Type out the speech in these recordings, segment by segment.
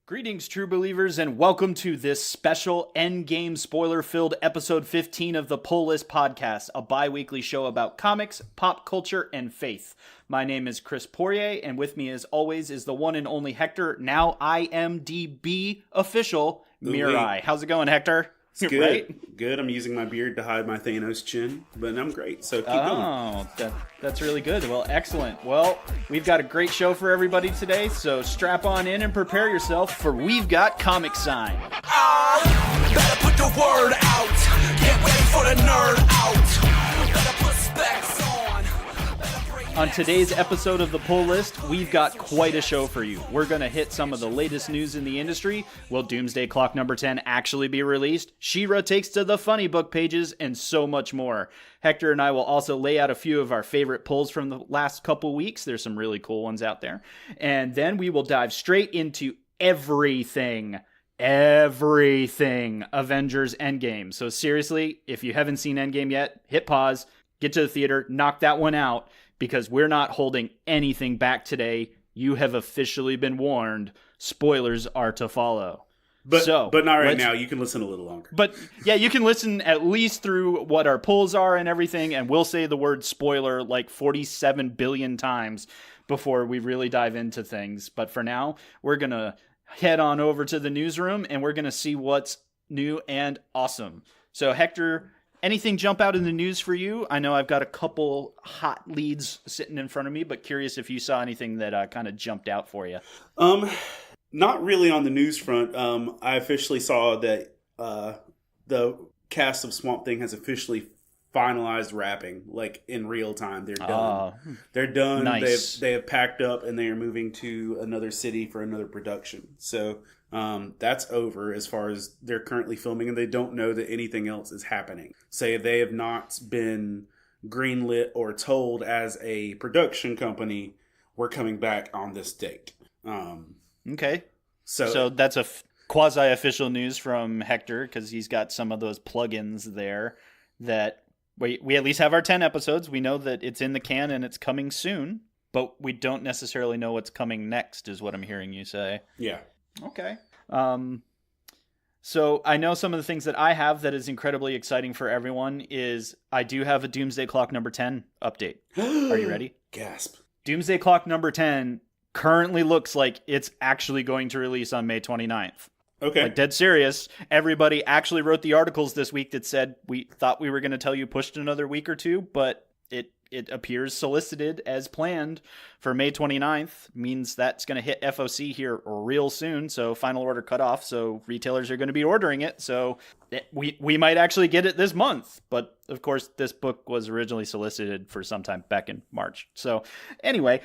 Greetings, true believers, and welcome to this special Endgame spoiler-filled episode 15 of the Pull List Podcast, a bi-weekly show about comics, pop culture, and faith. My name is Chris Poirier, and with me as always is the one and only Hector, now IMDb official, Mirai. How's it going, Hector? It's good. Right? Good. I'm using my beard to hide my Thanos chin, but I'm great. So keep going. Oh, that's really good. Well, excellent. Well, we've got a great show for everybody today, so strap on in and prepare yourself, for we've got Comic Sign. Better put the word out. Get ready for the nerd out. Better put specs on. On today's episode of The Pull List, we've got quite a show for you. We're going to hit some of the latest news in the industry. Will Doomsday Clock number 10 actually be released? She-Ra takes to the funny book pages, and so much more. Hector and I will also lay out a few of our favorite pulls from the last couple weeks. There's some really cool ones out there. And then we will dive straight into everything Avengers Endgame. So seriously, if you haven't seen Endgame yet, hit pause, get to the theater, knock that one out, because we're not holding anything back today. You have officially been warned. Spoilers are to follow. But not right now. You can listen a little longer. But yeah, you can listen at least through what our pulls are and everything, and we'll say the word spoiler like 47 billion times before we really dive into things. But for now, we're going to head on over to the newsroom, and we're going to see what's new and awesome. So Hector, anything jump out in the news for you? I know I've got a couple hot leads sitting in front of me, but curious if you saw anything that kind of jumped out for you. Not really on the news front. I officially saw that the cast of Swamp Thing has officially finalized wrapping, like in real time. They're done. They're done. Nice. They have packed up and they are moving to another city for another production. So that's over as far as they're currently filming, and they don't know that anything else is happening. Say they have not been greenlit or told as a production company, we're coming back on this date. Okay. So that's a quasi-official news from Hector, because he's got some of those plugins there that we at least have our 10 episodes. We know that it's in the can and it's coming soon, but we don't necessarily know what's coming next, is what I'm hearing you say. Yeah. Okay. So I know some of the things that I have that is incredibly exciting for everyone is I do have a Doomsday Clock number 10 update. Are you ready? Gasp. Doomsday Clock number 10 currently looks like it's actually going to release on May 29th. Okay. Like, dead serious. Everybody actually wrote the articles this week that said we thought we were going to tell you pushed another week or two, but it appears solicited as planned for May 29th. Means that's going to hit FOC here real soon, so final order cutoff, so retailers are going to be ordering it, so we might actually get it this month. But of course, this book was originally solicited for sometime back in March. So anyway,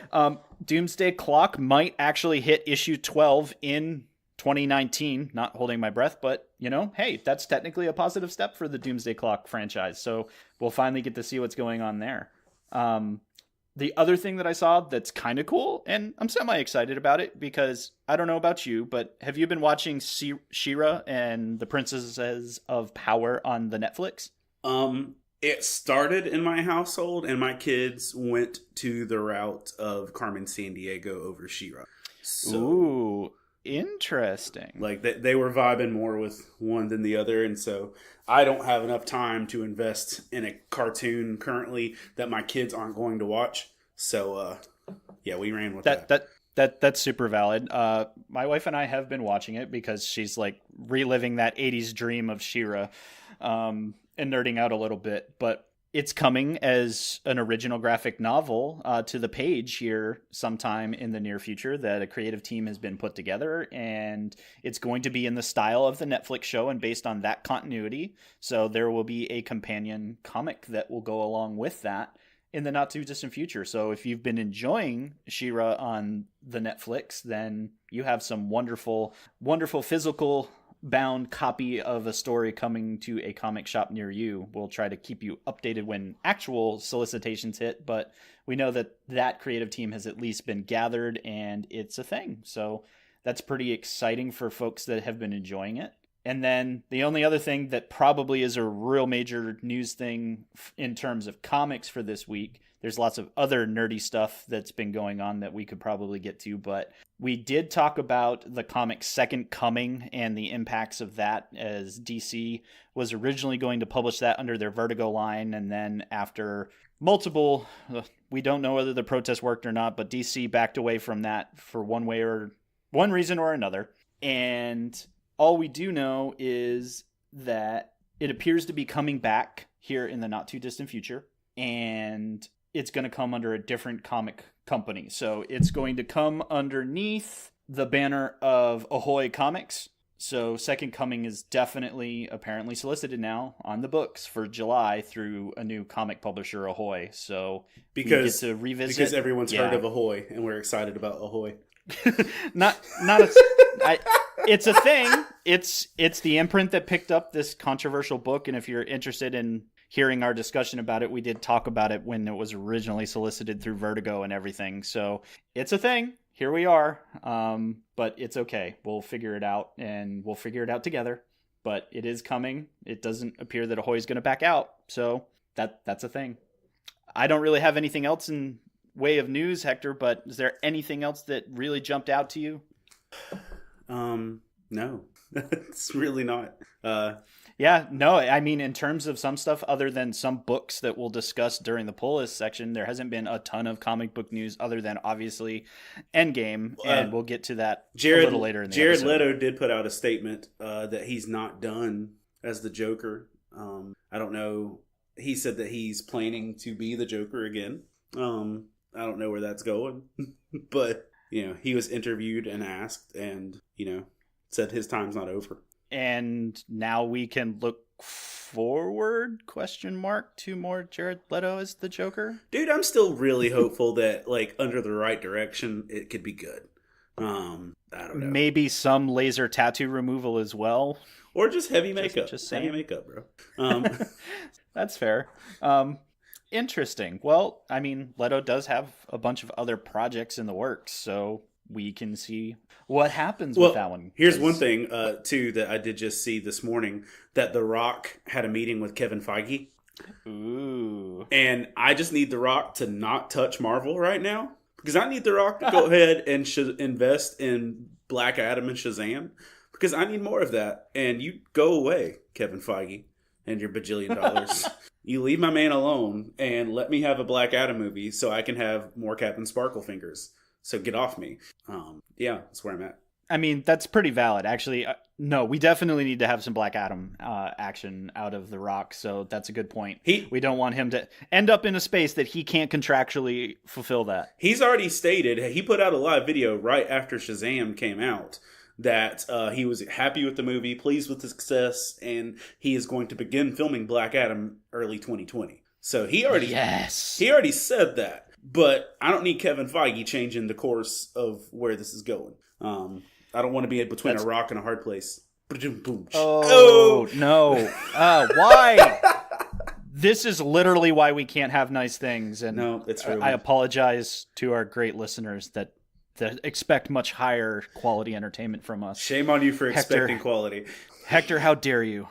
Doomsday Clock might actually hit issue 12 in 2019, not holding my breath, but hey, that's technically a positive step for the Doomsday Clock franchise. So we'll finally get to see what's going on there. The other thing that I saw that's kind of cool, and I'm semi-excited about it, because I don't know about you, but have you been watching She-Ra and the Princesses of Power on the Netflix? It started in my household, and my kids went to the route of Carmen Sandiego over She-Ra. So, ooh, interesting. Like they were vibing more with one than the other, and so I don't have enough time to invest in a cartoon currently that my kids aren't going to watch. So yeah, we ran with that. That's super valid. My wife and I have been watching it because she's like reliving that 80s dream of She-Ra, and nerding out a little bit, but it's coming as an original graphic novel to the page here sometime in the near future that a creative team has been put together, and it's going to be in the style of the Netflix show and based on that continuity. So there will be a companion comic that will go along with that in the not too distant future. So if you've been enjoying She-Ra on the Netflix, then you have some wonderful, wonderful physical bound copy of a story coming to a comic shop near you. We'll try to keep you updated when actual solicitations hit, but we know that creative team has at least been gathered and it's a thing. So that's pretty exciting for folks that have been enjoying it. And then the only other thing that probably is a real major news thing in terms of comics for this week, there's lots of other nerdy stuff that's been going on that we could probably get to, but we did talk about the comic Second Coming and the impacts of that, as DC was originally going to publish that under their Vertigo line, and then after multiple, we don't know whether the protest worked or not, but DC backed away from that for one reason or another. And all we do know is that it appears to be coming back here in the not too distant future, and it's going to come under a different comic company. So it's going to come underneath the banner of Ahoy Comics. So Second Coming is definitely apparently solicited now on the books for July through a new comic publisher, Ahoy. So because we get to revisit, because everyone's heard of Ahoy and we're excited about Ahoy. It's a thing. It's the imprint that picked up this controversial book, and if you're interested in hearing our discussion about it, we did talk about it when it was originally solicited through Vertigo and everything. So it's a thing. Here we are. But it's okay. We'll figure it out, and we'll figure it out together. But it is coming. It doesn't appear that Ahoy's going to back out. So that's a thing. I don't really have anything else in way of news, Hector, but is there anything else that really jumped out to you? No, it's really not. Yeah, no, I mean, in terms of some stuff, other than some books that we'll discuss during the pull list section, there hasn't been a ton of comic book news other than obviously Endgame, and we'll get to that a little later in the episode. Jared Leto did put out a statement that he's not done as the Joker. I don't know. He said that he's planning to be the Joker again. I don't know where that's going, but he was interviewed and asked, and said his time's not over. And now we can look forward, ? To more Jared Leto as the Joker? Dude, I'm still really hopeful that, under the right direction, it could be good. I don't know. Maybe some laser tattoo removal as well. Or just heavy makeup. Just saying. Heavy makeup, bro. That's fair. Interesting. Well, I mean, Leto does have a bunch of other projects in the works, so we can see what happens with that one. Here's one thing, too, that I did just see this morning, that The Rock had a meeting with Kevin Feige. Ooh. And I just need The Rock to not touch Marvel right now, because I need The Rock to go ahead and invest in Black Adam and Shazam, because I need more of that. And you go away, Kevin Feige, and your bajillion dollars. You leave my man alone and let me have a Black Adam movie so I can have more Captain Sparkle fingers. So get off me. Yeah, that's where I'm at. I mean, that's pretty valid. Actually, no, we definitely need to have some Black Adam action out of The Rock. So that's a good point. We don't want him to end up in a space that he can't contractually fulfill that. He's already stated, he put out a live video right after Shazam came out, that he was happy with the movie, pleased with the success, and he is going to begin filming Black Adam early 2020. So he already said that. But I don't need Kevin Feige changing the course of where this is going. I don't want to be between a rock and a hard place. Oh, no. Why? This is literally why we can't have nice things. And no, it's really... I apologize to our great listeners that expect much higher quality entertainment from us. Shame on you for expecting quality. Hector, how dare you?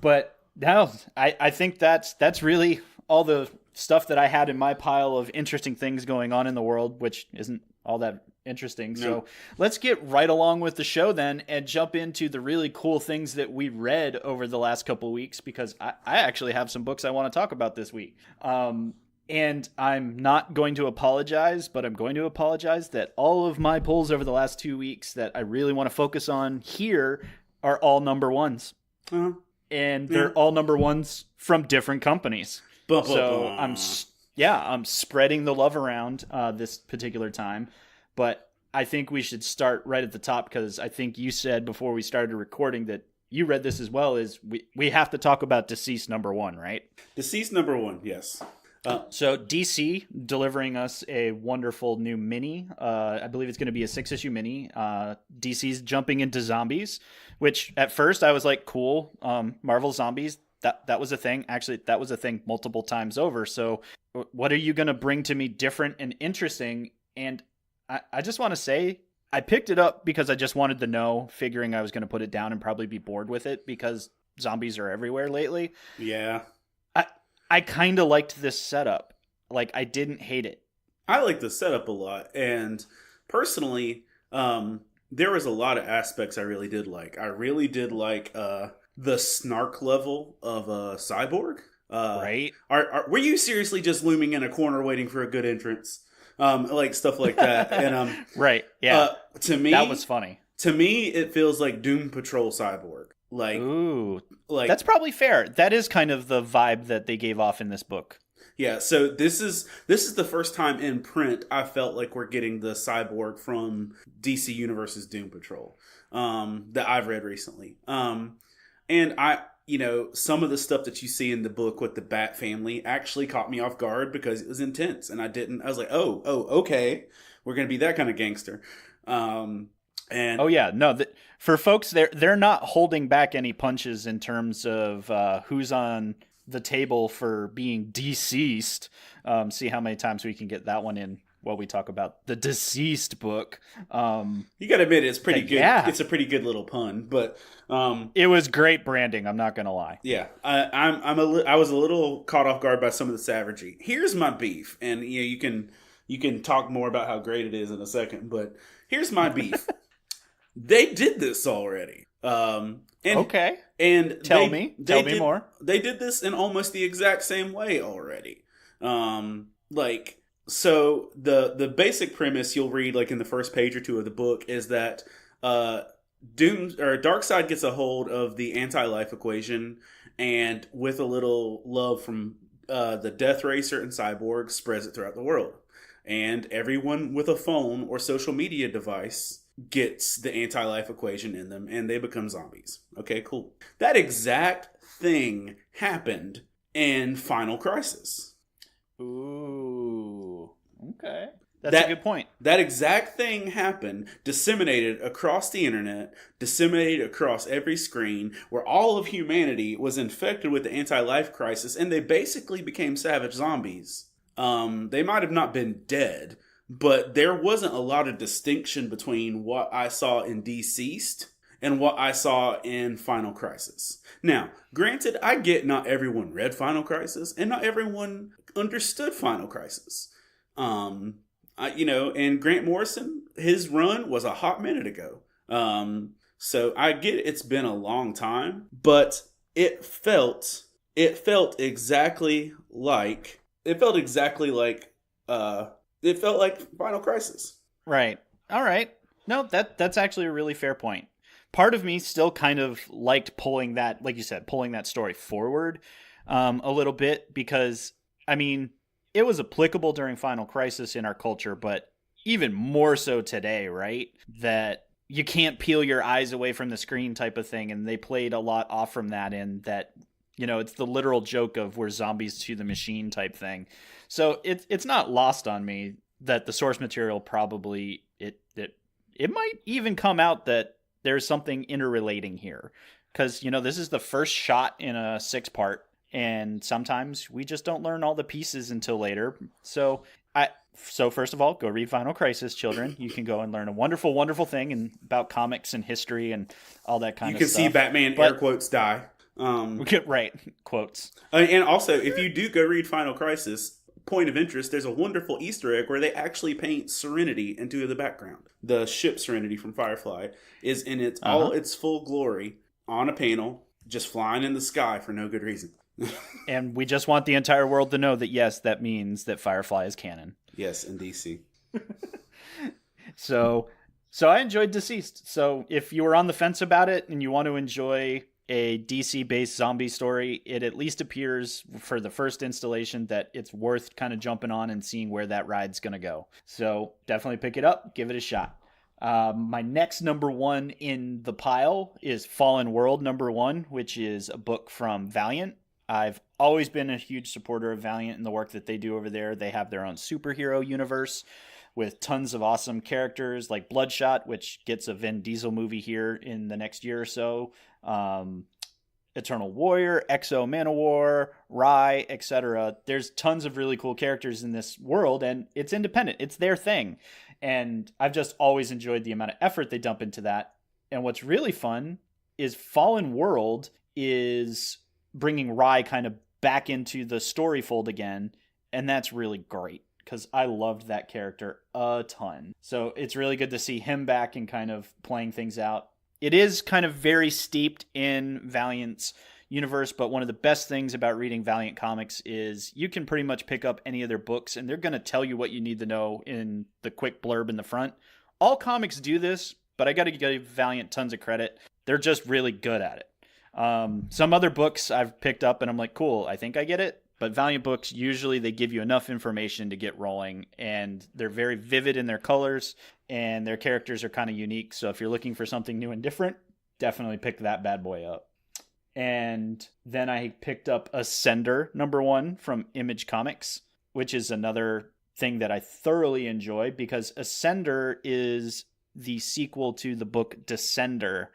But no, I think that's really all the stuff that I had in my pile of interesting things going on in the world, which isn't all that interesting. No. So let's get right along with the show then and jump into the really cool things that we read over the last couple of weeks, because I actually have some books I want to talk about this week. And I'm not going to apologize, but I'm going to apologize that all of my pulls over the last 2 weeks that I really want to focus on here are all number ones. Uh-huh. And they're all number ones from different companies. So I'm spreading the love around this particular time, but I think we should start right at the top, because I think you said before we started recording that you read this as well, is we have to talk about DCeased #1, right? DCeased #1, yes. So DC delivering us a wonderful new mini. I believe it's going to be a 6-issue mini. DC's jumping into zombies, which at first I was like, cool. Marvel Zombies. That was a thing. Actually, that was a thing multiple times over. So what are you going to bring to me different and interesting? And I just want to say, I picked it up because I just wanted to know, figuring I was going to put it down and probably be bored with it because zombies are everywhere lately. Yeah. I kind of liked this setup. Like, I didn't hate it. I like the setup a lot. And personally, there was a lot of aspects I really did like. I really did like the snark level of Cyborg. Right? Were you seriously just looming in a corner waiting for a good entrance? Like stuff like that. And right, yeah. To me, that was funny. To me, it feels like Doom Patrol Cyborg. Like, ooh, like that's probably fair. That is kind of the vibe that they gave off in this book. Yeah, so this is the first time in print I felt like we're getting the Cyborg from DC Universe's Doom Patrol that I've read recently. And some of the stuff that you see in the book with the Bat family actually caught me off guard because it was intense, and I was like, oh, okay, we're gonna be that kind of gangster. And oh yeah, no, for folks, they're not holding back any punches in terms of who's on the table for being deceased. See how many times we can get that one in while we talk about the Deceased book. You gotta admit, it's pretty good. Yeah. It's a pretty good little pun, but it was great branding. I'm not gonna lie. Yeah, I was a little caught off guard by some of the savagery. Here's my beef, and you can talk more about how great it is in a second, but here's my beef. They did this already. Okay. And tell me more. They did this in almost the exact same way already. So the basic premise you'll read like in the first page or two of the book is that Darkseid gets a hold of the anti-life equation, and with a little love from the Death Ray, certain Cyborg spreads it throughout the world, and everyone with a phone or social media device gets the anti-life equation in them, and they become zombies. Okay, cool. That exact thing happened in Final Crisis. Ooh, okay. That's a good point. That exact thing happened, disseminated across the internet, disseminated across every screen, where all of humanity was infected with the anti-life crisis, and they basically became savage zombies. They might have not been dead, but there wasn't a lot of distinction between what I saw in DCeased and what I saw in Final Crisis. Now, granted, I get not everyone read Final Crisis, and not everyone understood Final Crisis. And Grant Morrison, his run was a hot minute ago. So I get it's been a long time, but it felt exactly like Final Crisis. Right. All right. No, that's actually a really fair point. Part of me still kind of liked pulling that, like you said, pulling that story forward a little bit, because, I mean, it was applicable during Final Crisis in our culture, but even more so today, right? That you can't peel your eyes away from the screen type of thing, and they played a lot off from that, in that, it's the literal joke of we're zombies to the machine type thing. So it's not lost on me that the source material probably, it might even come out that there's something interrelating here. Because, this is the first shot in a 6-part, and sometimes we just don't learn all the pieces until later. So first of all, go read Final Crisis, children. You can go and learn a wonderful, wonderful thing about comics and history and all that kind of stuff. You can see Batman air quotes die. Right, quotes. And also, if you do go read Final Crisis, point of interest, there's a wonderful Easter egg where they actually paint Serenity into the background. The ship Serenity from Firefly is in all its full glory on a panel, just flying in the sky for no good reason. And we just want the entire world to know that, yes, that means that Firefly is canon. Yes, in DC. So I enjoyed Deceased. So if you were on the fence about it and you want to enjoy a DC-based zombie story, it at least appears for the first installation that it's worth kind of jumping on and seeing where that ride's going to go. So definitely pick it up, give it a shot. My next number one in the pile is Fallen World #1, which is a book from Valiant. I've always been a huge supporter of Valiant and the work that they do over there. They have their own superhero universe with tons of awesome characters like Bloodshot, which gets a Vin Diesel movie here in the next year or so. Eternal Warrior, Exo Manowar, Rai, etc. There's tons of really cool characters in this world, and it's independent. It's their thing. And I've just always enjoyed the amount of effort they dump into that. And what's really fun is Fallen World is bringing Rye kind of back into the story fold again. And that's really great because I loved that character a ton. So it's really good to see him back and kind of playing things out. It is kind of very steeped in Valiant's universe, but one of the best things about reading Valiant comics is you can pretty much pick up any of their books and they're going to tell you what you need to know in the quick blurb in the front. All comics do this, but I got to give Valiant tons of credit. They're just really good at it. Some other books I've picked up and I'm like, cool, I think I get it. But Valiant books, usually they give you enough information to get rolling, and they're very vivid in their colors, and their characters are kind of unique. So if you're looking for something new and different, definitely pick that bad boy up. And then I picked up Ascender #1 from Image Comics, which is another thing that I thoroughly enjoy because Ascender is the sequel to the book Descender,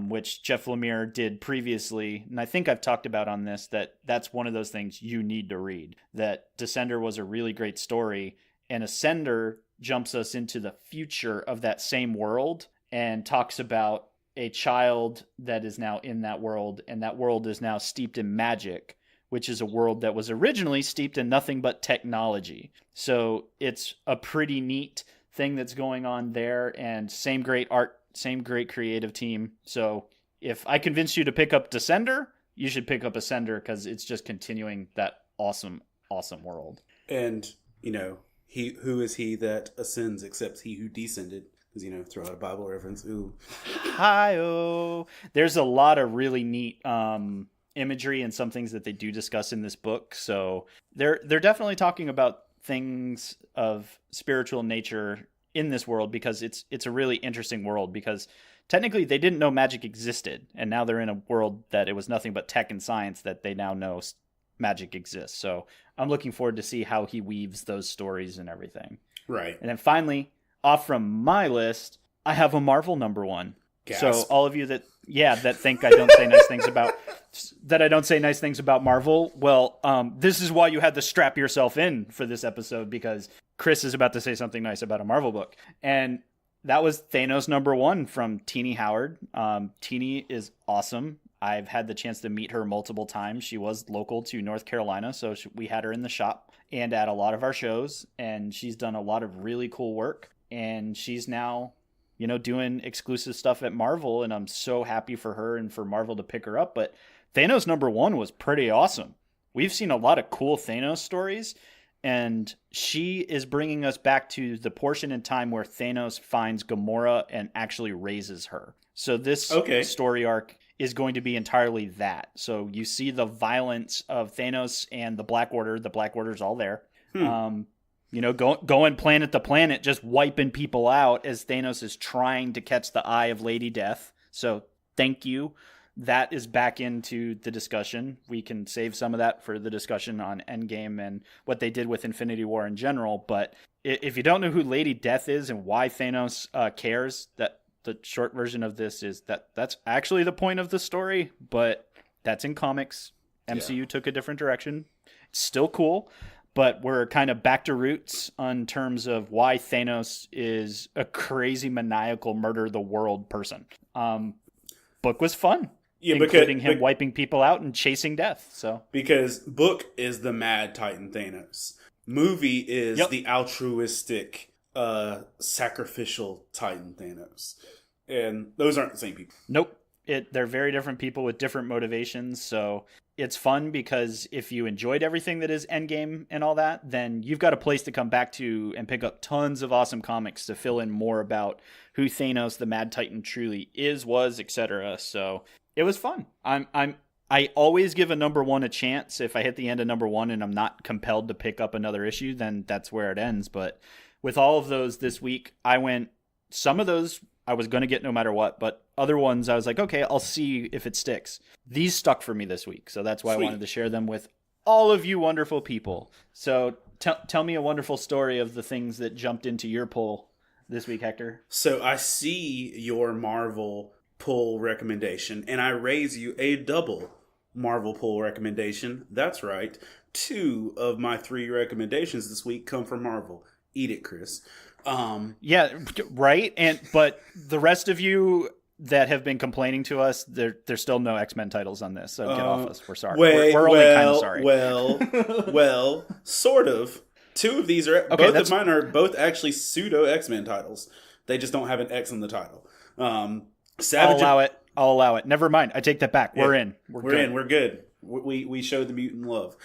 which Jeff Lemire did previously. And I think I've talked about on this that's one of those things you need to read. That Descender was a really great story, and Ascender jumps us into the future of that same world and talks about a child that is now in that world, and that world is now steeped in magic, which is a world that was originally steeped in nothing but technology. So it's a pretty neat thing that's going on there, and same great art, same great creative team. So if I convince you to pick up Descender, you should pick up Ascender because it's just continuing that awesome world. And, who is he that ascends except he who descended? Because, throw out a Bible reference. Ooh. Hi-oh. There's a lot of really neat imagery and some things that they do discuss in this book. So they're definitely talking about things of spiritual nature in this world because it's a really interesting world because technically they didn't know magic existed, and now they're in a world that it was nothing but tech and science that they now know magic exists. So I'm looking forward to see how he weaves those stories and everything. Right. And then finally, off from my list, I have a Marvel #1. Gasp. So all of you that think I don't say nice things about Marvel, well, this is why you had to strap yourself in for this episode because Chris is about to say something nice about a Marvel book. And that was Thanos #1 from Teenie Howard. Teenie is awesome. I've had the chance to meet her multiple times. She was local to North Carolina, so we had her in the shop and at a lot of our shows, and she's done a lot of really cool work. And she's now, doing exclusive stuff at Marvel, and I'm so happy for her and for Marvel to pick her up. But Thanos #1 was pretty awesome. We've seen a lot of cool Thanos stories, and she is bringing us back to the portion in time where Thanos finds Gamora and actually raises her. So this story arc is going to be entirely that. So you see the violence of Thanos and the Black Order. The Black Order's all there. Going planet to planet, just wiping people out as Thanos is trying to catch the eye of Lady Death. So thank you. That is back into the discussion. We can save some of that for the discussion on Endgame and what they did with Infinity War in general. But if you don't know who Lady Death is and why Thanos cares, that the short version of this is that's actually the point of the story, but that's in comics. MCU took a different direction. It's still cool. But we're kind of back to roots on terms of why Thanos is a crazy, maniacal, murder the world person. Book was fun, including him wiping people out and chasing death. So because book is the mad Titan Thanos, movie is the altruistic, sacrificial Titan Thanos, and those aren't the same people. Nope. They're very different people with different motivations. So it's fun because if you enjoyed everything that is Endgame and all that, then you've got a place to come back to and pick up tons of awesome comics to fill in more about who Thanos, the Mad Titan, truly is, was, etc. So it was fun. I always give a #1 a chance. If I hit the end of #1 and I'm not compelled to pick up another issue, then that's where it ends. But with all of those this week, some of those I was going to get no matter what, but other ones I was like, okay, I'll see if it sticks. These stuck for me this week, so that's why I wanted to share them with all of you wonderful people. So tell me a wonderful story of the things that jumped into your poll this week, Hector. So I see your Marvel pull recommendation, and I raise you a double Marvel pull recommendation. That's right. 2 of my 3 recommendations this week come from Marvel. Eat it, Chris. Yeah, right. But the rest of you that have been complaining to us, there's still no X-Men titles on this, so get off us. We're sorry. We're only kind of sorry. Well, sort of. Two of these are both of mine are both actually pseudo X-Men titles. They just don't have an X in the title. I'll allow it. Never mind. I take that back. We're in. We're good. We showed the mutant love.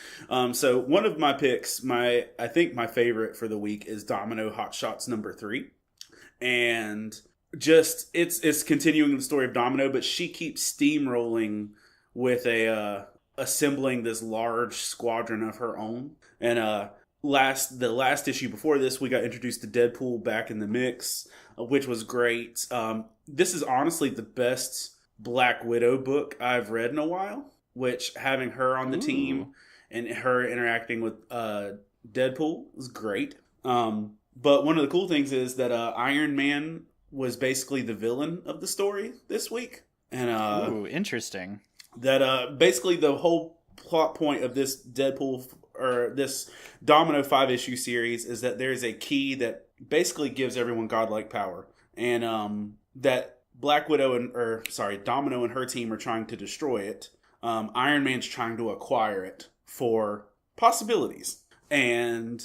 So one of my picks, I think my favorite for the week is Domino Hotshots #3, and just it's continuing the story of Domino, but she keeps steamrolling with assembling this large squadron of her own. And the last issue before this, we got introduced to Deadpool back in the mix, which was great. This is honestly the best Black Widow book I've read in a while. Which, having her on the team and her interacting with Deadpool was great. But one of the cool things is that Iron Man was basically the villain of the story this week. And ooh, interesting. That basically the whole plot point of this Deadpool or this Domino 5-issue series is that there's a key that basically gives everyone godlike power. And that Domino and her team are trying to destroy it. Iron Man's trying to acquire it for possibilities. And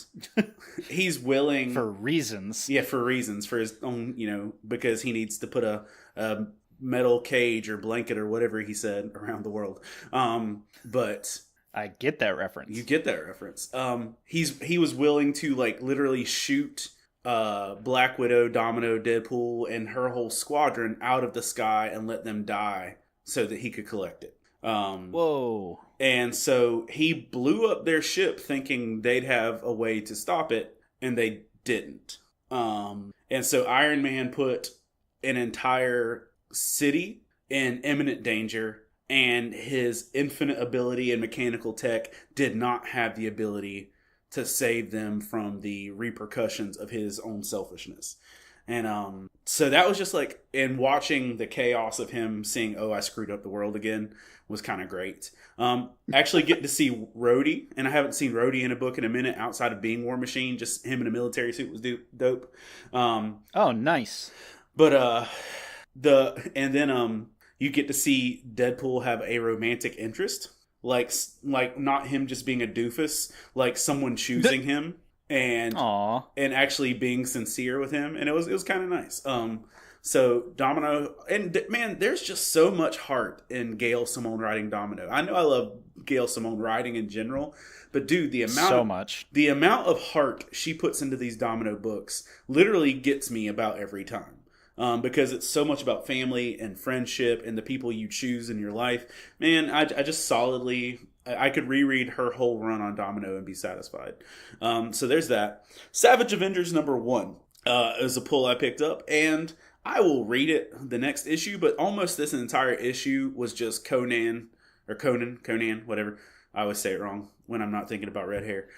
he's willing... for reasons. Yeah, for reasons. For his own, because he needs to put a metal cage or blanket or whatever he said around the world. But... I get that reference. You get that reference. He was willing to, literally shoot Black Widow, Domino, Deadpool, and her whole squadron out of the sky and let them die so that he could collect it. Whoa. And so he blew up their ship thinking they'd have a way to stop it, and they didn't. And so Iron Man put an entire city in imminent danger, and his infinite ability and mechanical tech did not have the ability to save them from the repercussions of his own selfishness. And so that was just and watching the chaos of him seeing, oh, I screwed up the world again, was kind of great. Actually getting to see Rhodey, and I haven't seen Rhodey in a book in a minute outside of being War Machine. Just him in a military suit was dope. Oh, nice. But you get to see Deadpool have a romantic interest, like not him just being a doofus, like someone choosing him. And actually being sincere with him, and it was kind of nice. So Domino, and man, there's just so much heart in Gail Simone writing Domino. I know I love Gail Simone writing in general, but dude, the amount of heart she puts into these Domino books literally gets me about every time. Because it's so much about family and friendship and the people you choose in your life. Man, I just solidly... I could reread her whole run on Domino and be satisfied. So there's that. Savage Avengers #1 is a pull I picked up, and I will read it the next issue, but almost this entire issue was just Conan, whatever. I always say it wrong when I'm not thinking about red hair.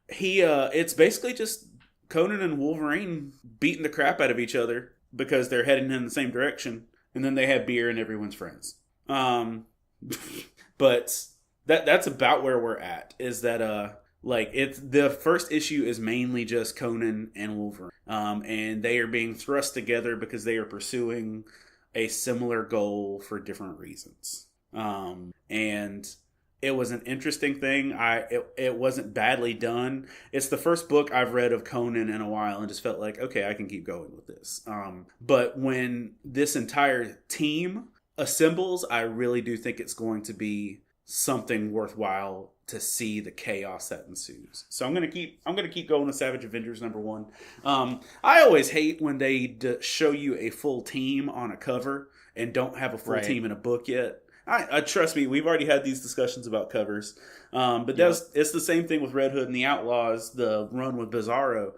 It's basically just Conan and Wolverine beating the crap out of each other because they're heading in the same direction, and then they have beer and everyone's friends. But that's about where we're at, is that it's the first issue is mainly just Conan and Wolverine, and they are being thrust together because they are pursuing a similar goal for different reasons. And it was an interesting thing. It wasn't badly done. It's the first book I've read of Conan in a while, and just felt like, okay, I can keep going with this. But when this entire team assembles, I really do think it's going to be something worthwhile to see the chaos that ensues. So I'm gonna keep going with Savage Avengers #1. I always hate when they show you a full team on a cover and don't have a full team in a book yet. I trust me, we've already had these discussions about covers. But it's the same thing with Red Hood and the Outlaws, the run with Bizarro.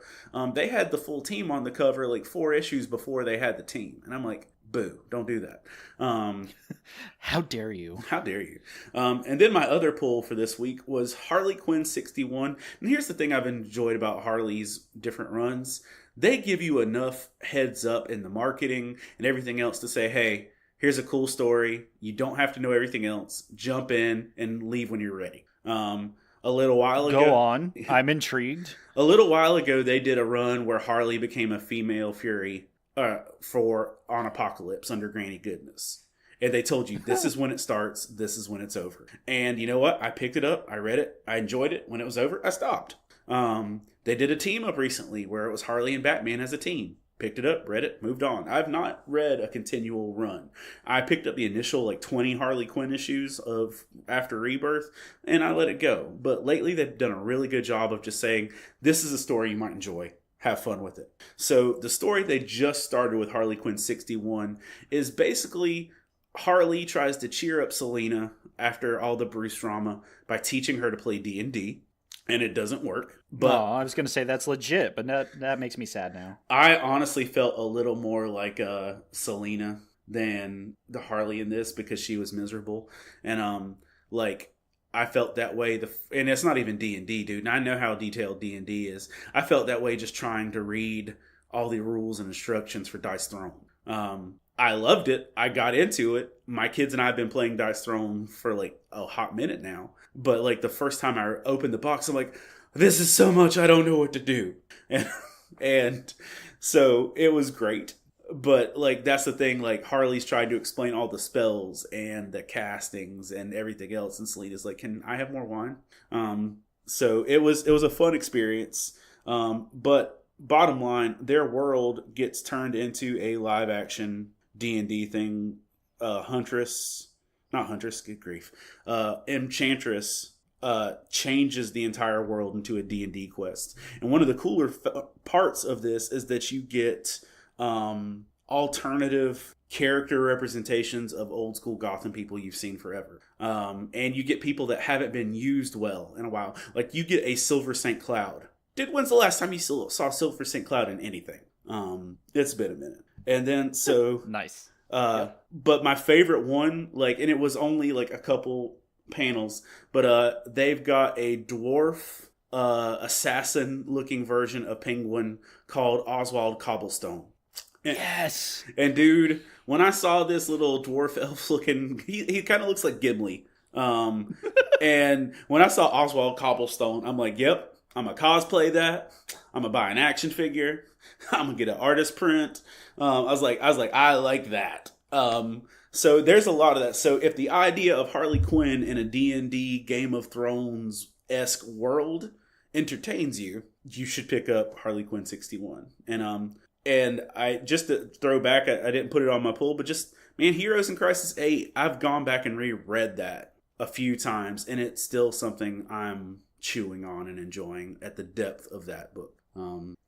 They had the full team on the cover 4 issues before they had the team, and I'm like, boo, don't do that. How dare you? How dare you? And then my other pull for this week was Harley Quinn 61. And here's the thing I've enjoyed about Harley's different runs. They give you enough heads up in the marketing and everything else to say, hey, here's a cool story. You don't have to know everything else. Jump in and leave when you're ready. A little while ago. Go on. I'm intrigued. A little while ago, they did a run where Harley became a female Fury on Apocalypse under Granny Goodness. And they told you, this is when it starts, this is when it's over. And you know what? I picked it up, I read it, I enjoyed it. When it was over, I stopped. They did a team up recently where it was Harley and Batman as a team. Picked it up, read it, moved on. I've not read a continual run. I picked up the initial 20 Harley Quinn issues of After Rebirth, and I let it go. But lately they've done a really good job of just saying, this is a story you might enjoy. Have fun with it. So the story they just started with Harley Quinn 61 is basically Harley tries to cheer up Selina after all the Bruce drama by teaching her to play D&D. And it doesn't work. But no, I was going to say that's legit, but that makes me sad now. I honestly felt a little more like Selina than the Harley in this because she was miserable. And I felt that way. And it's not even D&D, dude. And I know how detailed D&D is. I felt that way just trying to read all the rules and instructions for Dice Throne. I loved it. I got into it. My kids and I have been playing Dice Throne for a hot minute now. But the first time I opened the box, I'm like, this is so much I don't know what to do. And so it was great. But that's the thing. Harley's tried to explain all the spells and the castings and everything else. And Selina's like, can I have more wine? So it was a fun experience. But bottom line, their world gets turned into a live action D&D thing. Enchantress changes the entire world into a D&D quest. And one of the cooler parts of this is that you get alternative character representations of old school Gotham people you've seen forever. And you get people that haven't been used well in a while. You get a Silver St. Cloud. Dude, when's the last time you saw Silver St. Cloud in anything? It's been a minute. And then, so... Nice. But my favorite one, and it was only a couple panels, but they've got a dwarf assassin looking version of Penguin called Oswald Cobblestone. Yes. And dude, when I saw this little dwarf elf looking, he kind of looks like Gimli. And when I saw Oswald Cobblestone, I'm like, yep, I'm gonna cosplay that. I'm gonna buy an action figure. I'm gonna get an artist print. I was like, I like that. So there's a lot of that. So if the idea of Harley Quinn in a D&D Game of Thrones-esque world entertains you, you should pick up Harley Quinn 61. And I just to throw back, I didn't put it on my pull, but just Heroes in Crisis 8, I've gone back and reread that a few times, and it's still something I'm chewing on and enjoying at the depth of that book.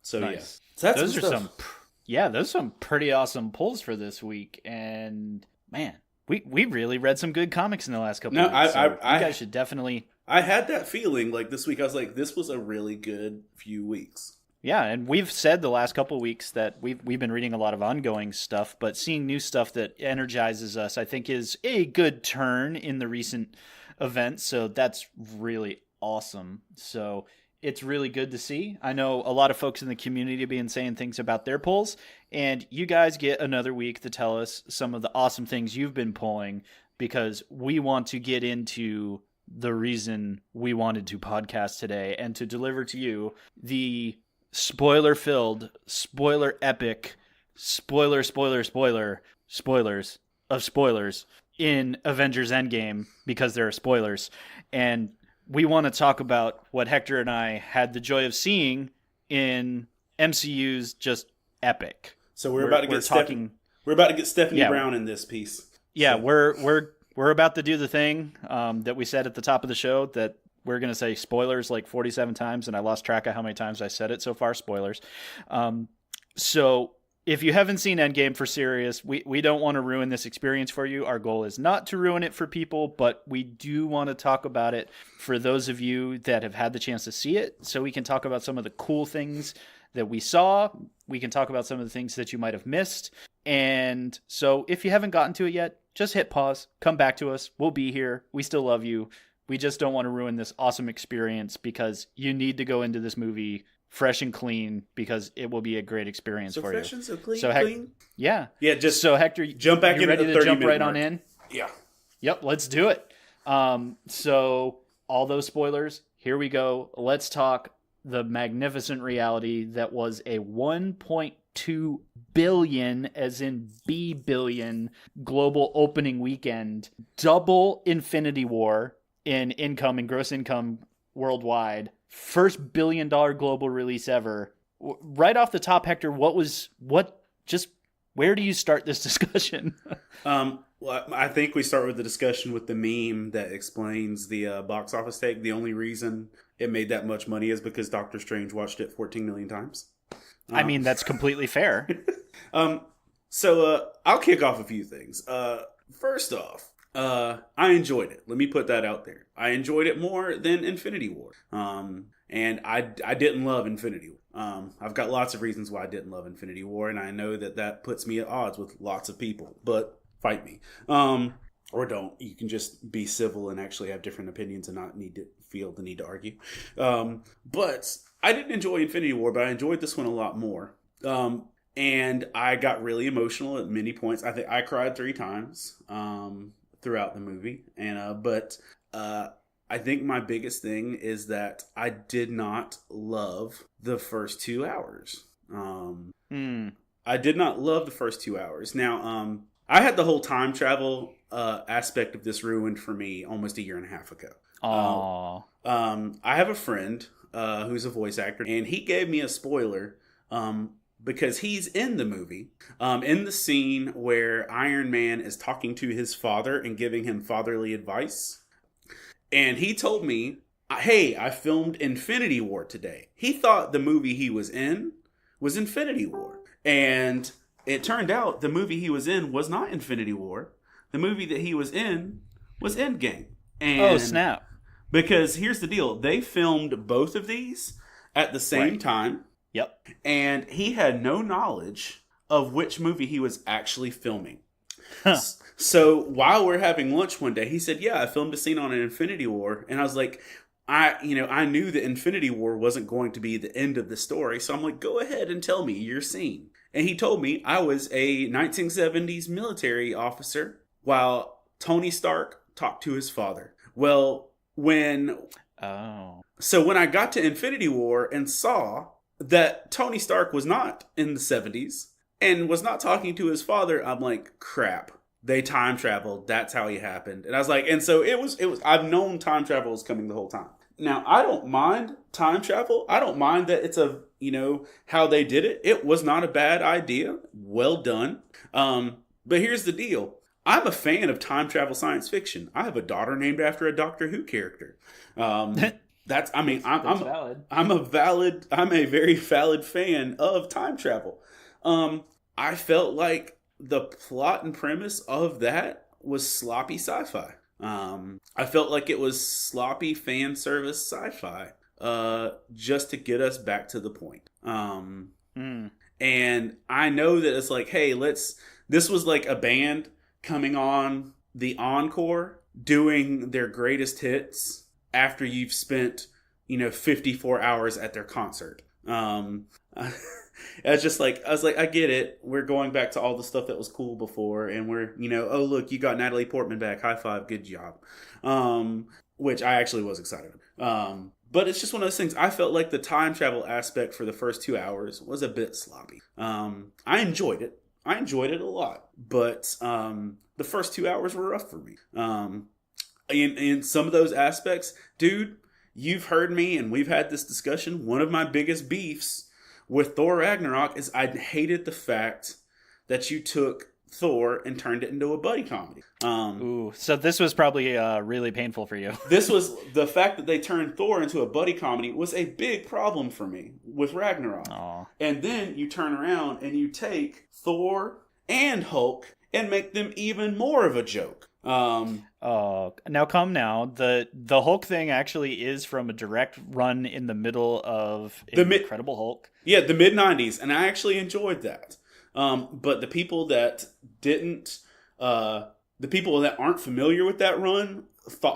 So nice. Yeah, so that's those are some pretty awesome pulls for this week, and man, we really read some good comics in the last couple of weeks. You guys should definitely. I had that feeling this week. I was like, this was a really good few weeks. Yeah, and we've said the last couple of weeks that we've been reading a lot of ongoing stuff, but seeing new stuff that energizes us, I think, is a good turn in the recent events. So that's really awesome. So it's really good to see. I know a lot of folks in the community have been saying things about their pulls, and you guys get another week to tell us some of the awesome things you've been pulling, because we want to get into the reason we wanted to podcast today and to deliver to you the spoiler-filled, spoiler-epic, spoilers of spoilers in Avengers Endgame, because there are spoilers. And we want to talk about what Hector and I had the joy of seeing in MCU's just epic. So we're about to get Stephanie Brown in this piece. Yeah, so. We're about to do the thing that we said at the top of the show, that we're going to say spoilers 47 times, and I lost track of how many times I said it so far. Spoilers. So if you haven't seen Endgame for serious, we don't want to ruin this experience for you. Our goal is not to ruin it for people, but we do want to talk about it for those of you that have had the chance to see it, so we can talk about some of the cool things that we saw. We can talk about some of the things that you might have missed. And so if you haven't gotten to it yet, just hit pause, come back to us. We'll be here. We still love you. We just don't want to ruin this awesome experience, because you need to go into this movie fresh and clean, because it will be a great experience for you. So fresh and so clean. Clean? Yeah. Yeah, just so Hector, jump back in ready the to jump right mark. on in? Yeah. Yep, let's do it. So all those spoilers, here we go. Let's talk the magnificent reality that was a 1.2 billion, as in B billion, global opening weekend, double Infinity War in income and gross income worldwide, first $1 billion global release ever. Right off the top, Hector, where do you start this discussion? Well, I think we start with the discussion with the meme that explains the box office take. The only reason it made that much money is because Doctor Strange watched it 14 million times. I mean, that's completely fair. So I'll kick off a few things. First off, I enjoyed it. Let me put that out there. I enjoyed it more than Infinity War. And I didn't love Infinity War. I've got lots of reasons why I didn't love Infinity War, and I know that puts me at odds with lots of people, but fight me. Or don't. You can just be civil and actually have different opinions and not need to feel the need to argue. But I didn't enjoy Infinity War, but I enjoyed this one a lot more. And I got really emotional at many points. I think I cried 3 times throughout the movie. But I think my biggest thing is that I did not love the first 2 hours. I did not love the first 2 hours. Now, I had the whole time travel aspect of this ruined for me almost a year and a half ago. I have a friend who's a voice actor, and he gave me a spoiler because he's in the movie, in the scene where Iron Man is talking to his father and giving him fatherly advice. And he told me, hey, I filmed Infinity War today. He thought the movie he was in was Infinity War. And it turned out the movie he was in was not Infinity War. The movie that he was in was Endgame. And oh, snap. Because here's the deal. They filmed both of these at the same time. Yep. And he had no knowledge of which movie he was actually filming. Huh. So while we're having lunch one day, he said, yeah, I filmed a scene on an Infinity War. And I was like, I knew that Infinity War wasn't going to be the end of the story. So I'm like, go ahead and tell me your scene. And he told me I was a 1970s military officer while Tony Stark talked to his father. Well, so when I got to Infinity War and saw that Tony Stark was not in the 70s and was not talking to his father, I'm like, crap. They time traveled. That's how it happened. And I was like, and so it was, I've known time travel was coming the whole time. Now, I don't mind time travel. I don't mind that it's how they did it. It was not a bad idea. Well done. But here's the deal. I'm a fan of time travel science fiction. I have a daughter named after a Doctor Who character. I'm a very valid fan of time travel. I felt like the plot and premise of that was sloppy sci-fi. I felt like it was sloppy fan service sci-fi, just to get us back to the point. And I know that it's like, hey, this was like a band coming on the encore doing their greatest hits after you've spent, 54 hours at their concert. I was like, I get it. We're going back to all the stuff that was cool before, and we're, oh, look, you got Natalie Portman back. High five. Good job. Which I actually was excited about. But it's just one of those things. I felt like the time travel aspect for the first 2 hours was a bit sloppy. I enjoyed it. I enjoyed it a lot. But the first 2 hours were rough for me. In some of those aspects, dude, you've heard me, and we've had this discussion. One of my biggest beefs with Thor Ragnarok is I hated the fact that you took Thor and turned it into a buddy comedy. So this was probably really painful for you. This was the fact that they turned Thor into a buddy comedy was a big problem for me with Ragnarok. Aww. And then you turn around and you take Thor and Hulk and make them even more of a joke. Now come now. The Hulk thing actually is from a direct run in the middle of Incredible Hulk. Yeah, the mid-90s, and I actually enjoyed that. But the people that aren't familiar with that run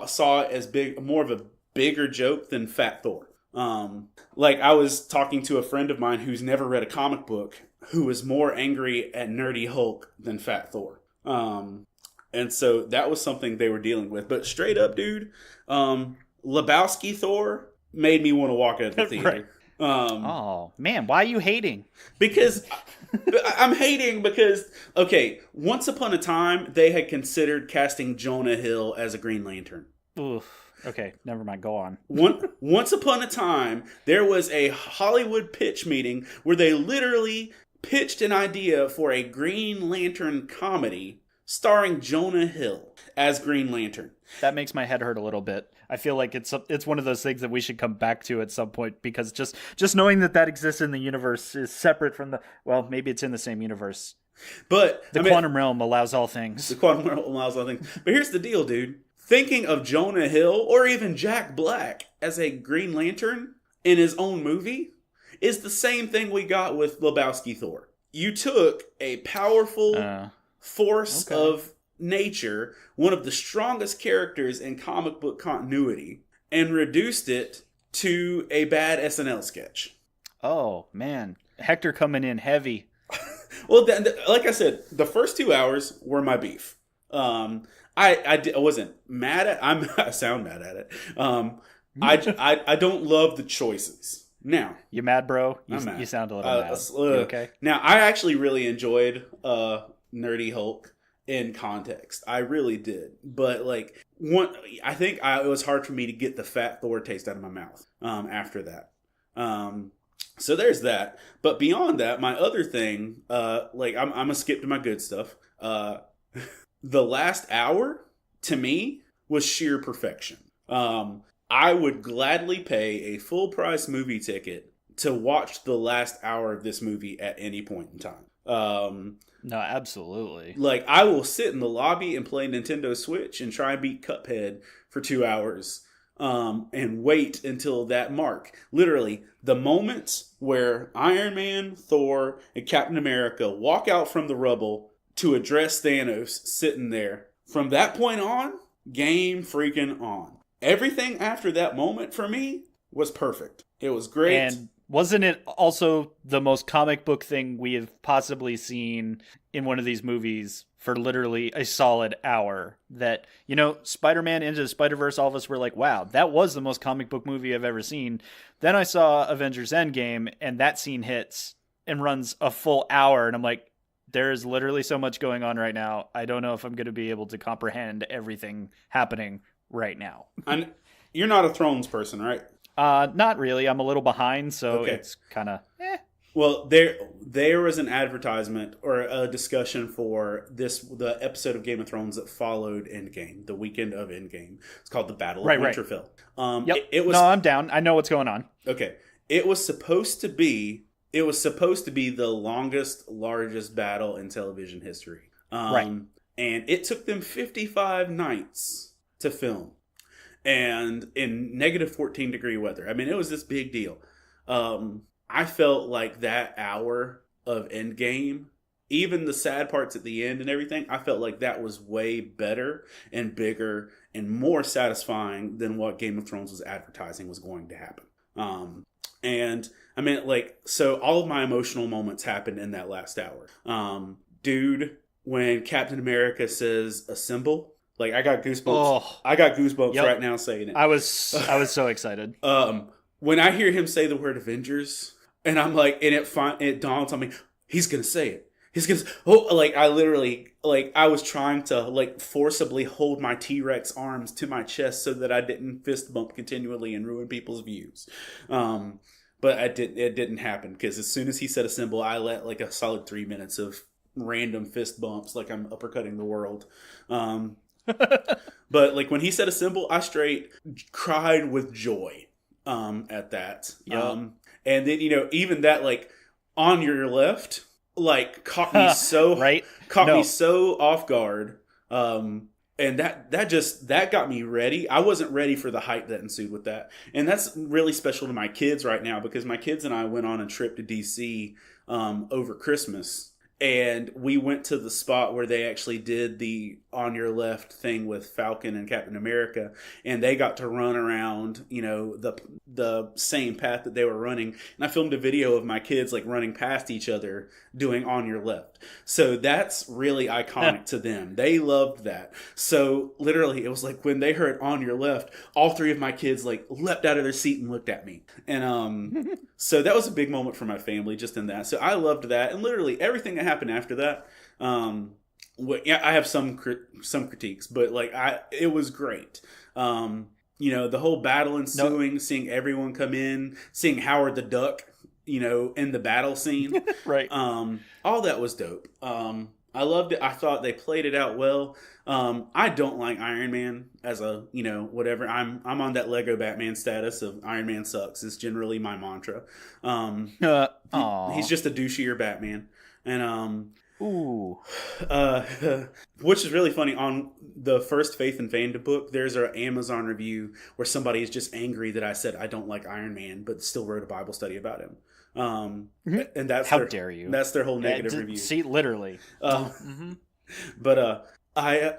saw it as more of a bigger joke than Fat Thor. Like I was talking to a friend of mine who's never read a comic book who was more angry at Nerdy Hulk than Fat Thor. And so that was something they were dealing with. But straight up, dude, Lebowski Thor made me want to walk out of the theater. Right. Oh man, why are you hating? Because I'm hating because, okay, once upon a time they had considered casting Jonah Hill as a Green Lantern. Oof. Okay, never mind. Go on. Once upon a time, there was a Hollywood pitch meeting where they literally pitched an idea for a Green Lantern comedy starring Jonah Hill as Green Lantern. That makes my head hurt a little bit. I feel like it's one of those things that we should come back to at some point, because just knowing that exists in the universe is separate from well, maybe it's in the same universe. But the quantum realm allows all things. The quantum realm allows all things. But here's the deal, dude. Thinking of Jonah Hill or even Jack Black as a Green Lantern in his own movie is the same thing we got with Lebowski Thor. You took a powerful force of nature, one of the strongest characters in comic book continuity, and reduced it to a bad SNL sketch. Oh, man. Hector coming in heavy. Well, like I said, the first 2 hours were my beef. I wasn't mad at. I sound mad at it. I don't love the choices. Now you mad, bro? I'm mad. You sound a little mad. You okay? Now I actually really enjoyed Nerdy Hulk in context. I really did. But like I think it was hard for me to get the fat Thor taste out of my mouth after that. So there's that. But beyond that, my other thing, like I'm gonna skip to my good stuff. The last hour, to me, was sheer perfection. I would gladly pay a full-price movie ticket to watch the last hour of this movie at any point in time. No, absolutely. Like, I will sit in the lobby and play Nintendo Switch and try and beat Cuphead for 2 hours and wait until that mark. Literally, the moments where Iron Man, Thor, and Captain America walk out from the rubble to address Thanos sitting there. From that point on, game freaking on. Everything after that moment for me was perfect. It was great. And wasn't it also the most comic book thing we have possibly seen in one of these movies for literally a solid hour? That, Spider-Man Into the Spider-Verse, all of us were like, wow, that was the most comic book movie I've ever seen. Then I saw Avengers Endgame, and that scene hits and runs a full hour, and I'm like, there is literally so much going on right now. I don't know if I'm going to be able to comprehend everything happening right now. And you're not a Thrones person, right? Not really. I'm a little behind, so it's kind of Well, there was an advertisement or a discussion for the episode of Game of Thrones that followed Endgame, the weekend of Endgame. It's called the Battle of Winterfell. Yep. It was. No, I'm down. I know what's going on. Okay, it was supposed to be the longest, largest battle in television history. Right. And it took them 55 nights to film. And in negative 14 degree weather. I mean, it was this big deal. I felt like that hour of Endgame, even the sad parts at the end and everything, I felt like that was way better and bigger and more satisfying than what Game of Thrones was advertising was going to happen. And I mean, so all of my emotional moments happened in that last hour. Dude, when Captain America says assemble, I got goosebumps. Oh. I got goosebumps right now saying it. I was so excited. When I hear him say the word Avengers, and I'm like, and it dawns on me, he's gonna say it. He's gonna. I literally, I was trying to forcibly hold my T-Rex arms to my chest so that I didn't fist bump continually and ruin people's views. But it didn't happen, because as soon as he said assemble, I let a solid 3 minutes of random fist bumps like I'm uppercutting the world. But when he said assemble, I straight cried with joy at that. Yep. And then even that on your left caught me so me so off guard. And that got me ready. I wasn't ready for the hype that ensued with that. And that's really special to my kids right now, because my kids and I went on a trip to DC over Christmas. And we went to the spot where they actually did the on your left thing with Falcon and Captain America, and they got to run around, the same path that they were running. And I filmed a video of my kids like running past each other doing on your left. So that's really iconic to them. They loved that. So literally it was like when they heard on your left, all three of my kids like leapt out of their seat and looked at me. And so that was a big moment for my family just in that. So I loved that. And literally everything that happened after that, I have some critiques, but like it was great. The whole battle ensuing, seeing everyone come in, seeing Howard the Duck, in the battle scene, right? All that was dope. I loved it. I thought they played it out well. I don't like Iron Man as a, whatever. I'm on that Lego Batman status of Iron Man sucks is generally my mantra. He's just a douchier Batman. And ooh, which is really funny. On the first Faith and Fandom book, there's an Amazon review where somebody is just angry that I said I don't like Iron Man, but still wrote a Bible study about him. And that's how dare you? That's their whole negative review. See, literally. But I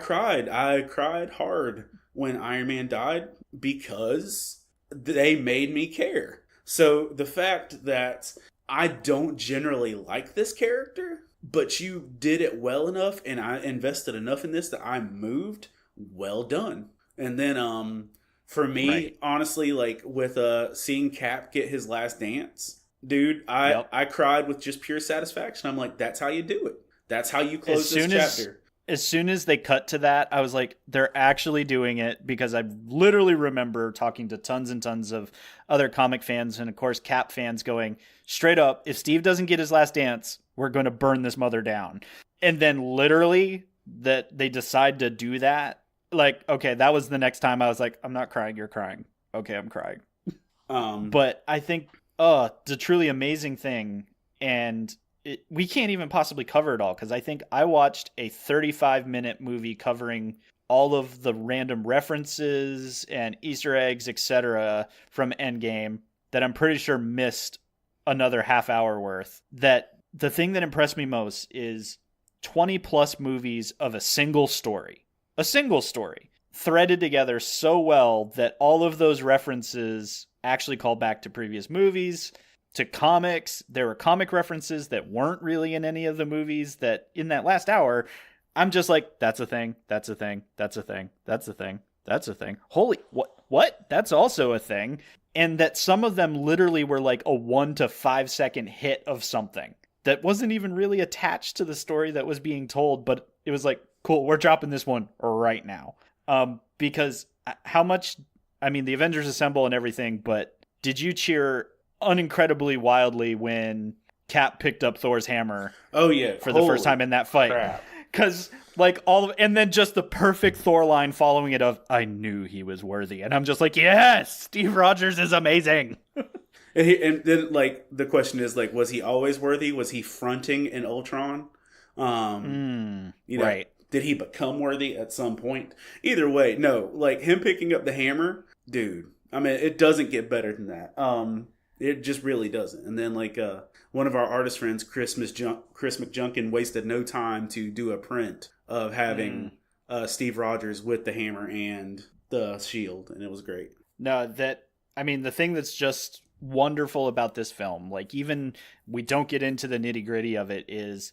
cried. I cried hard when Iron Man died because they made me care. So the fact that I don't generally like this character, but you did it well enough and I invested enough in this that I'm moved, well done. And then for me, honestly, like with seeing Cap get his last dance, dude, I cried with just pure satisfaction. I'm like, that's how you do it. That's how you close this chapter. As soon as they cut to that, I was like, they're actually doing it, because I literally remember talking to tons and tons of other comic fans and, of course, Cap fans going, straight up, if Steve doesn't get his last dance, we're going to burn this mother down. And then literally that they decide to do that. Like, okay, that was the next time I was like, I'm not crying, you're crying. Okay, I'm crying. But I think, the truly amazing thing, and we can't even possibly cover it all, because I think I watched a 35-minute movie covering all of the random references and Easter eggs, etc. from Endgame that I'm pretty sure missed another half hour worth. That the thing that impressed me most is 20 plus movies of a single story threaded together so well that all of those references actually call back to previous movies, to comics. There were comic references that weren't really in any of the movies, that in that last hour, I'm just like, that's a thing, that's a thing, that's a thing, that's a thing, that's a thing. Holy, what? That's also a thing. And that some of them literally were like a 1 to 5 second hit of something that wasn't even really attached to the story that was being told, but it was like, cool, we're dropping this one right now. Because how much, the Avengers Assemble and everything, but did you cheer unincredibly wildly when Cap picked up Thor's hammer? Oh yeah, for the first time in that fight. Because like and then just the perfect Thor line following it of, I knew he was worthy, and I'm just like, yes, Steve Rogers is amazing. And then like the question is like, was he always worthy? Was he fronting in Ultron? Right. Did he become worthy at some point? Either way, no. Like him picking up the hammer, dude. It doesn't get better than that. It just really doesn't. And then like one of our artist friends, Chris McJunkin, wasted no time to do a print of having Steve Rogers with the hammer and the shield, and it was great. No, the thing that's just wonderful about this film, like even we don't get into the nitty gritty of it, is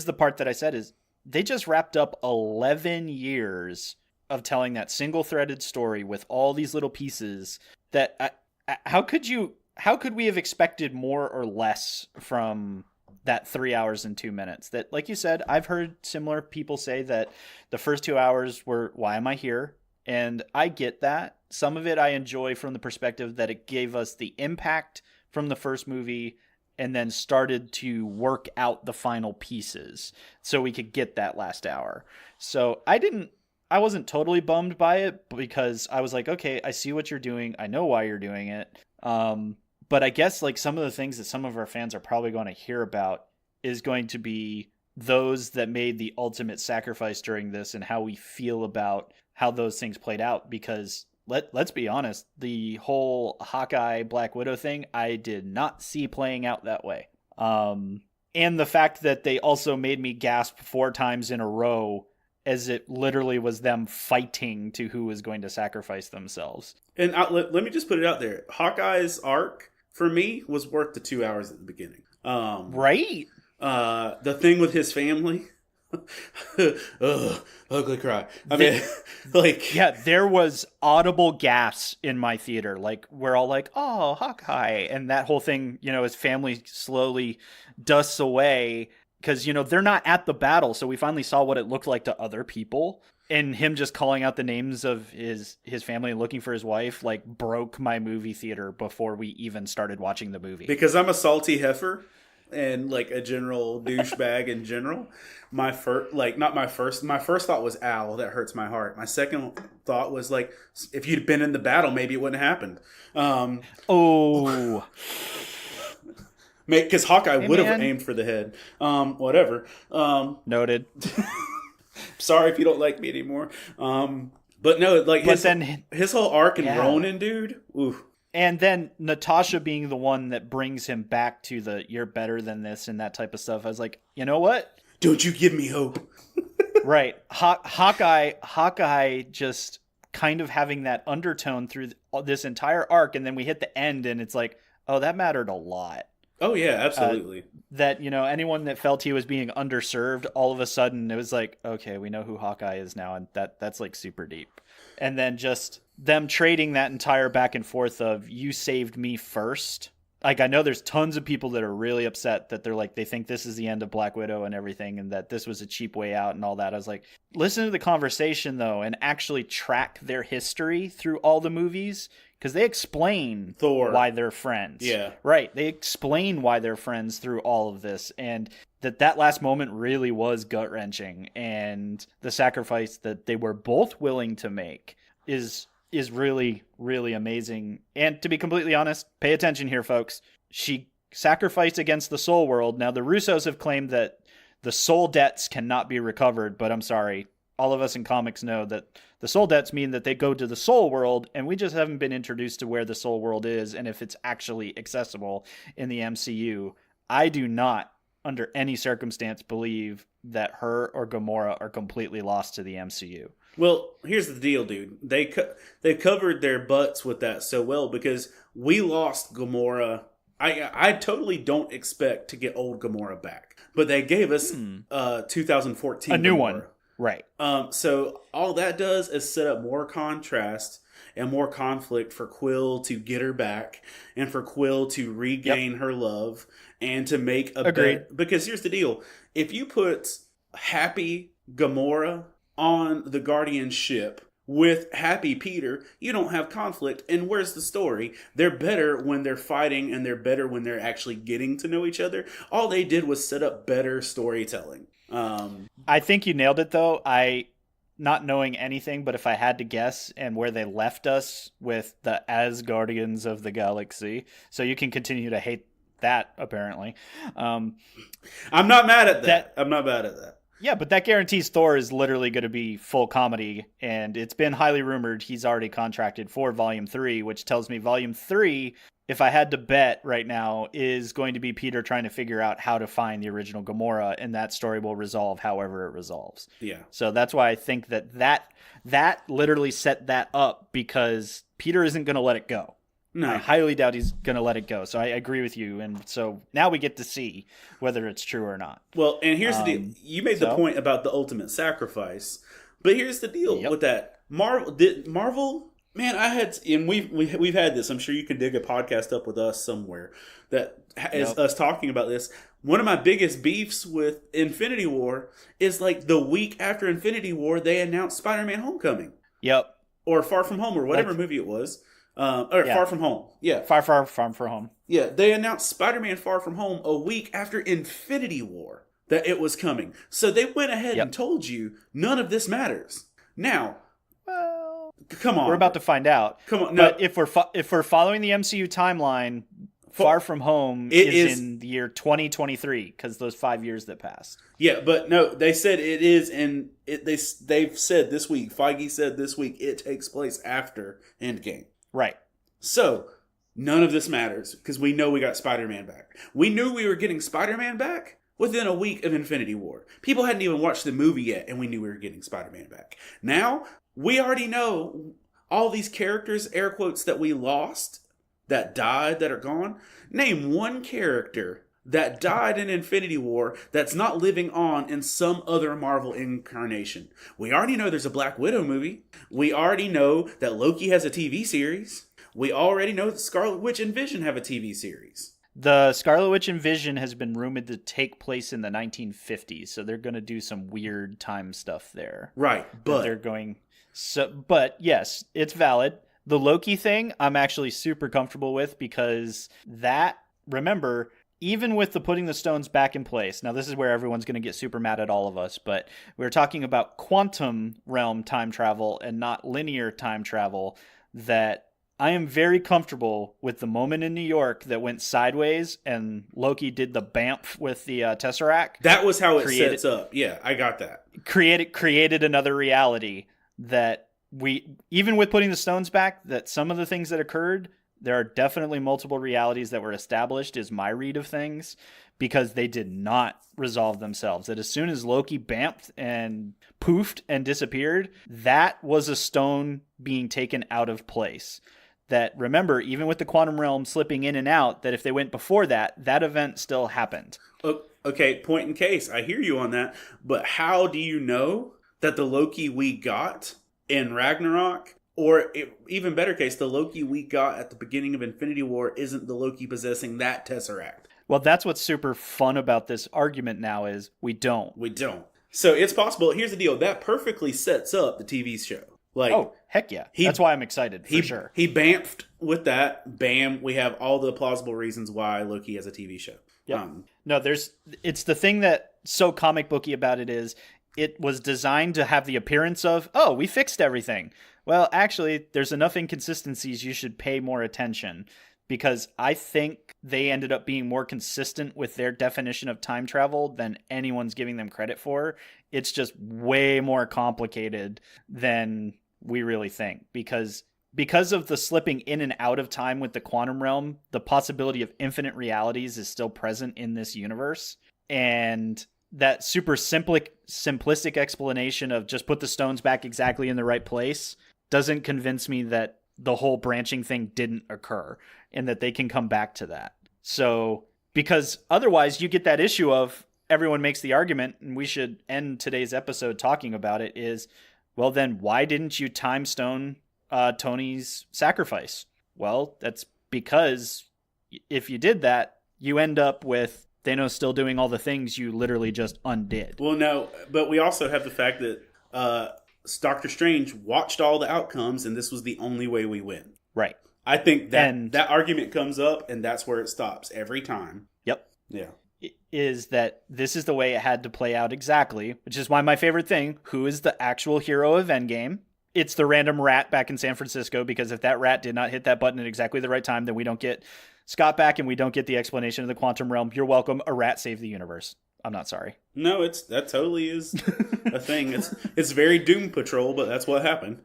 the part that I said is they just wrapped up 11 years of telling that single threaded story with all these little pieces that how could we have expected more or less from that 3 hours and 2 minutes? That, like you said, I've heard similar people say that the first 2 hours were, why am I here? And I get that. Some of it I enjoy from the perspective that it gave us the impact from the first movie and then started to work out the final pieces so we could get that last hour. So I wasn't totally bummed by it, because I was like, okay, I see what you're doing. I know why you're doing it. But I guess like some of the things that some of our fans are probably going to hear about is going to be those that made the ultimate sacrifice during this and how we feel about how those things played out. Because let's be honest, the whole Hawkeye Black Widow thing, I did not see playing out that way. And the fact that they also made me gasp 4 times in a row, as it literally was them fighting to who was going to sacrifice themselves. And let me just put it out there. Hawkeye's arc, for me, was worth the 2 hours at the beginning. Right? The thing with his family. Ugh, ugly cry. I mean, like... Yeah, there was audible gasps in my theater. Like, we're all like, oh, Hawkeye. And that whole thing, his family slowly dusts away. Because, they're not at the battle, so we finally saw what it looked like to other people. And him just calling out the names of his family and looking for his wife, like, broke my movie theater before we even started watching the movie. Because I'm a salty heifer and, like, a general douchebag in general. My first thought was, ow, that hurts my heart. My second thought was, like, if you'd been in the battle, maybe it wouldn't have happened. Because Hawkeye would have aimed for the head. Whatever. Noted. Sorry if you don't like me anymore. But no, like his whole arc in Ronin, dude. Oof. And then Natasha being the one that brings him back to the "you're better than this" and that type of stuff. I was like, you know what? Don't you give me hope. Right. Hawkeye just kind of having that undertone through this entire arc, and then we hit the end, and it's like, oh, that mattered a lot. Oh, yeah, absolutely. That, anyone that felt he was being underserved, all of a sudden it was like, okay, we know who Hawkeye is now, and that's like super deep. And then just them trading that entire back and forth of, you saved me first. Like, I know there's tons of people that are really upset that they're like, they think this is the end of Black Widow and everything, and that this was a cheap way out and all that. I was like, listen to the conversation, though, and actually track their history through all the movies. Because they explain Thor. Why they're friends. Yeah. Right. They explain why they're friends through all of this. And that last moment really was gut-wrenching. And the sacrifice that they were both willing to make is really, really amazing. And to be completely honest, pay attention here, folks. She sacrificed against the Soul World. Now, the Russos have claimed that the soul debts cannot be recovered. But I'm sorry. All of us in comics know that the soul debts mean that they go to the soul world, and we just haven't been introduced to where the soul world is and if it's actually accessible in the MCU. I do not, under any circumstance, believe that her or Gamora are completely lost to the MCU. Well, here's the deal, dude. They covered their butts with that so well because we lost Gamora. I totally don't expect to get old Gamora back, but they gave us 2014 a new Gamora. One. Right. So all that does is set up more contrast and more conflict for Quill to get her back and for Quill to regain her love and to make a bet. Because here's the deal. If you put happy Gamora on the Guardian ship with happy Peter, you don't have conflict. And where's the story? They're better when they're fighting and they're better when they're actually getting to know each other. All they did was set up better storytelling. I think you nailed it, though. Not knowing anything, but if I had to guess, and where they left us with the Asgardians of the Galaxy, so you can continue to hate that, apparently. I'm not mad at that. I'm not mad at that. Yeah, but that guarantees Thor is literally going to be full comedy, and it's been highly rumored he's already contracted for Volume 3, which tells me Volume 3, if I had to bet right now, is going to be Peter trying to figure out how to find the original Gamora, and that story will resolve however it resolves. Yeah. So that's why I think that literally set that up, because Peter isn't going to let it go. No. I highly doubt he's going to let it go. So I agree with you. And so now we get to see whether it's true or not. Well, and here's the deal. You made the point about the ultimate sacrifice, but here's the deal with that. Marvel, man, and we've had this. I'm sure you can dig a podcast up with us somewhere that is us talking about this. One of my biggest beefs with Infinity War is like the week after Infinity War, they announced Spider-Man Homecoming. Yep. Or Far From Home, or whatever movie it was. Far From Home. Yeah. Far From Home. Yeah, they announced Spider-Man Far From Home a week after Infinity War that it was coming. So they went ahead and told you none of this matters. Now, come on. We're about to find out. Come on. No. But if we're following the MCU timeline, Far From Home is in the year 2023, because those 5 years that passed. Yeah, but no, they said it is they've said this week, Feige said this week, it takes place after Endgame. Right. So, none of this matters, because we know we got Spider-Man back. We knew we were getting Spider-Man back within a week of Infinity War. People hadn't even watched the movie yet, and we knew we were getting Spider-Man back. Now, we already know all these characters, air quotes, that we lost, that died, that are gone. Name one character that died in Infinity War that's not living on in some other Marvel incarnation. We already know there's a Black Widow movie. We already know that Loki has a TV series. We already know that Scarlet Witch and Vision have a TV series. The Scarlet Witch and Vision has been rumored to take place in the 1950s, so they're going to do some weird time stuff there. Right, but they're going. But yes, it's valid. The Loki thing, I'm actually super comfortable with because remember, even with the putting the stones back in place, now this is where everyone's going to get super mad at all of us, but we're talking about quantum realm time travel and not linear time travel, that I am very comfortable with the moment in New York that went sideways and Loki did the bamf with the Tesseract. That was how it sets up. Yeah, I got that. Created another reality that even with putting the stones back, that some of the things that occurred, there are definitely multiple realities that were established, is my read of things, because they did not resolve themselves. That as soon as Loki bamfed and poofed and disappeared, that was a stone being taken out of place. That, remember, even with the quantum realm slipping in and out, that if they went before that event still happened. Okay, point in case. I hear you on that. But how do you know that the Loki we got in Ragnarok, or even better case, the Loki we got at the beginning of Infinity War isn't the Loki possessing that Tesseract? Well, that's what's super fun about this argument now is we don't. We don't. So it's possible. Here's the deal. That perfectly sets up the TV show. Like, oh, heck yeah. That's why I'm excited, for sure. He bamfed with that. Bam. We have all the plausible reasons why Loki has a TV show. Yep. No, it's the thing that so comic booky about it is it was designed to have the appearance of, oh, we fixed everything. Well, actually, there's enough inconsistencies you should pay more attention, because I think they ended up being more consistent with their definition of time travel than anyone's giving them credit for. It's just way more complicated than we really think, because of the slipping in and out of time with the quantum realm, the possibility of infinite realities is still present in this universe. And that super simplistic explanation of just put the stones back exactly in the right place doesn't convince me that the whole branching thing didn't occur and that they can come back to that. So, because otherwise you get that issue of everyone makes the argument, and we should end today's episode talking about it, is, well, then why didn't you time stone Tony's sacrifice? Well, that's because if you did that, you end up with Thanos still doing all the things you literally just undid. Well, no, but we also have the fact that Doctor Strange watched all the outcomes, and this was the only way we win. Right. I think that argument comes up, and that's where it stops every time. Yep. Yeah. Is that this is the way it had to play out exactly, which is why my favorite thing, who is the actual hero of Endgame? It's the random rat back in San Francisco, because if that rat did not hit that button at exactly the right time, then we don't get Scott back and we don't get the explanation of the quantum realm. You're welcome. A rat saved the universe. I'm not sorry. No, that totally is a thing. It's very Doom Patrol, but that's what happened.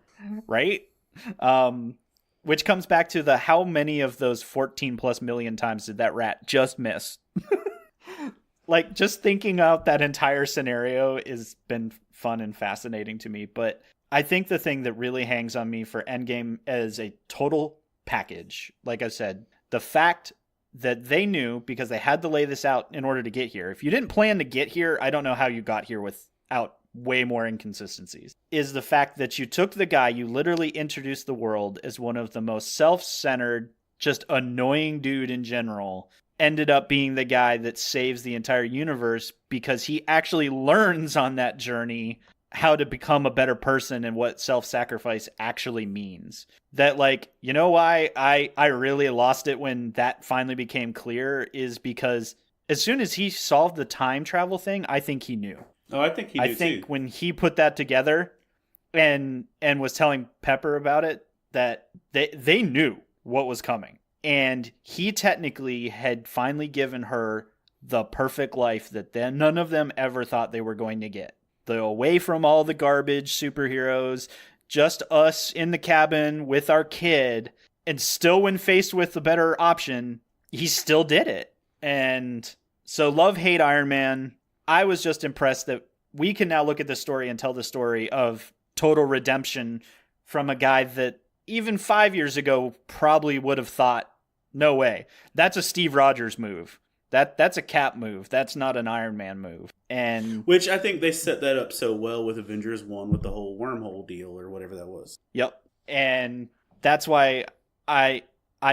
Right? Which comes back to the how many of those 14 plus million times did that rat just miss? Like, just thinking out that entire scenario has been fun and fascinating to me. But I think the thing that really hangs on me for Endgame as a total package, like I said, the fact that they knew, because they had to lay this out in order to get here. If you didn't plan to get here, I don't know how you got here without way more inconsistencies, is the fact that you took the guy you literally introduced the world as one of the most self-centered, just annoying dude in general, ended up being the guy that saves the entire universe because he actually learns on that journey how to become a better person and what self-sacrifice actually means. That, like, you know why I really lost it when that finally became clear is because as soon as he solved the time travel thing, I think he knew. Oh, I think he knew, I think too. When he put that together and was telling Pepper about it, that they knew what was coming. And he technically had finally given her the perfect life that then none of them ever thought they were going to get. The away from all the garbage superheroes, just us in the cabin with our kid, and still when faced with the better option, he still did it. And So love, hate Iron Man. I was just impressed that we can now look at this story and tell the story of total redemption from a guy that even 5 years ago probably would have thought, no way. That's a Steve Rogers move. That's a Cap move. That's not an Iron Man move. And which I think they set that up so well with Avengers 1 with the whole wormhole deal or whatever that was. Yep. And that's why I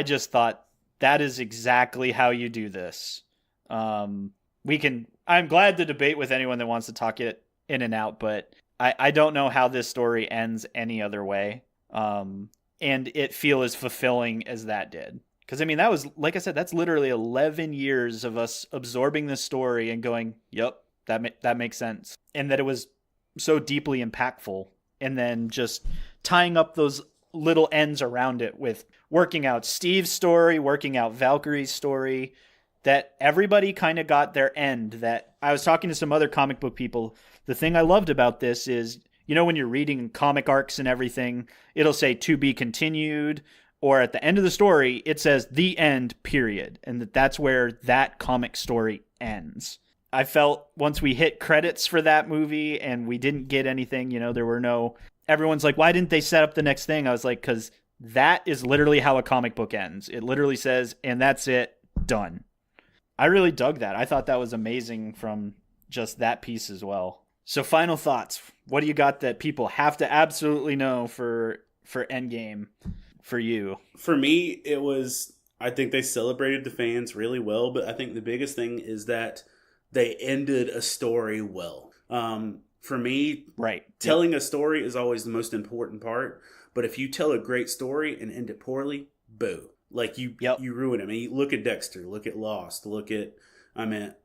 just thought that is exactly how you do this. I'm glad to debate with anyone that wants to talk it in and out, but I don't know how this story ends any other way. And it feel as fulfilling as that did. Because, I mean, that was, like I said, that's literally 11 years of us absorbing this story and going, yep, that makes sense. And that it was so deeply impactful. And then just tying up those little ends around it with working out Steve's story, working out Valkyrie's story, that everybody kind of got their end. That I was talking to some other comic book people. The thing I loved about this is, you know, when you're reading comic arcs and everything, it'll say to be continued, or at the end of the story, it says the end, period. And that's where that comic story ends. I felt once we hit credits for that movie and we didn't get anything, you know, there were no, everyone's like, why didn't they set up the next thing? I was like, because that is literally how a comic book ends. It literally says, and that's it, done. I really dug that. I thought that was amazing from just that piece as well. So final thoughts. What do you got that people have to absolutely know for Endgame for you? For me, it was, I think they celebrated the fans really well, but I think the biggest thing is that they ended a story well. For me, right, telling a story is always the most important part, but if you tell a great story and end it poorly, boo. Like you ruin it. I mean, look at Dexter, look at Lost, look at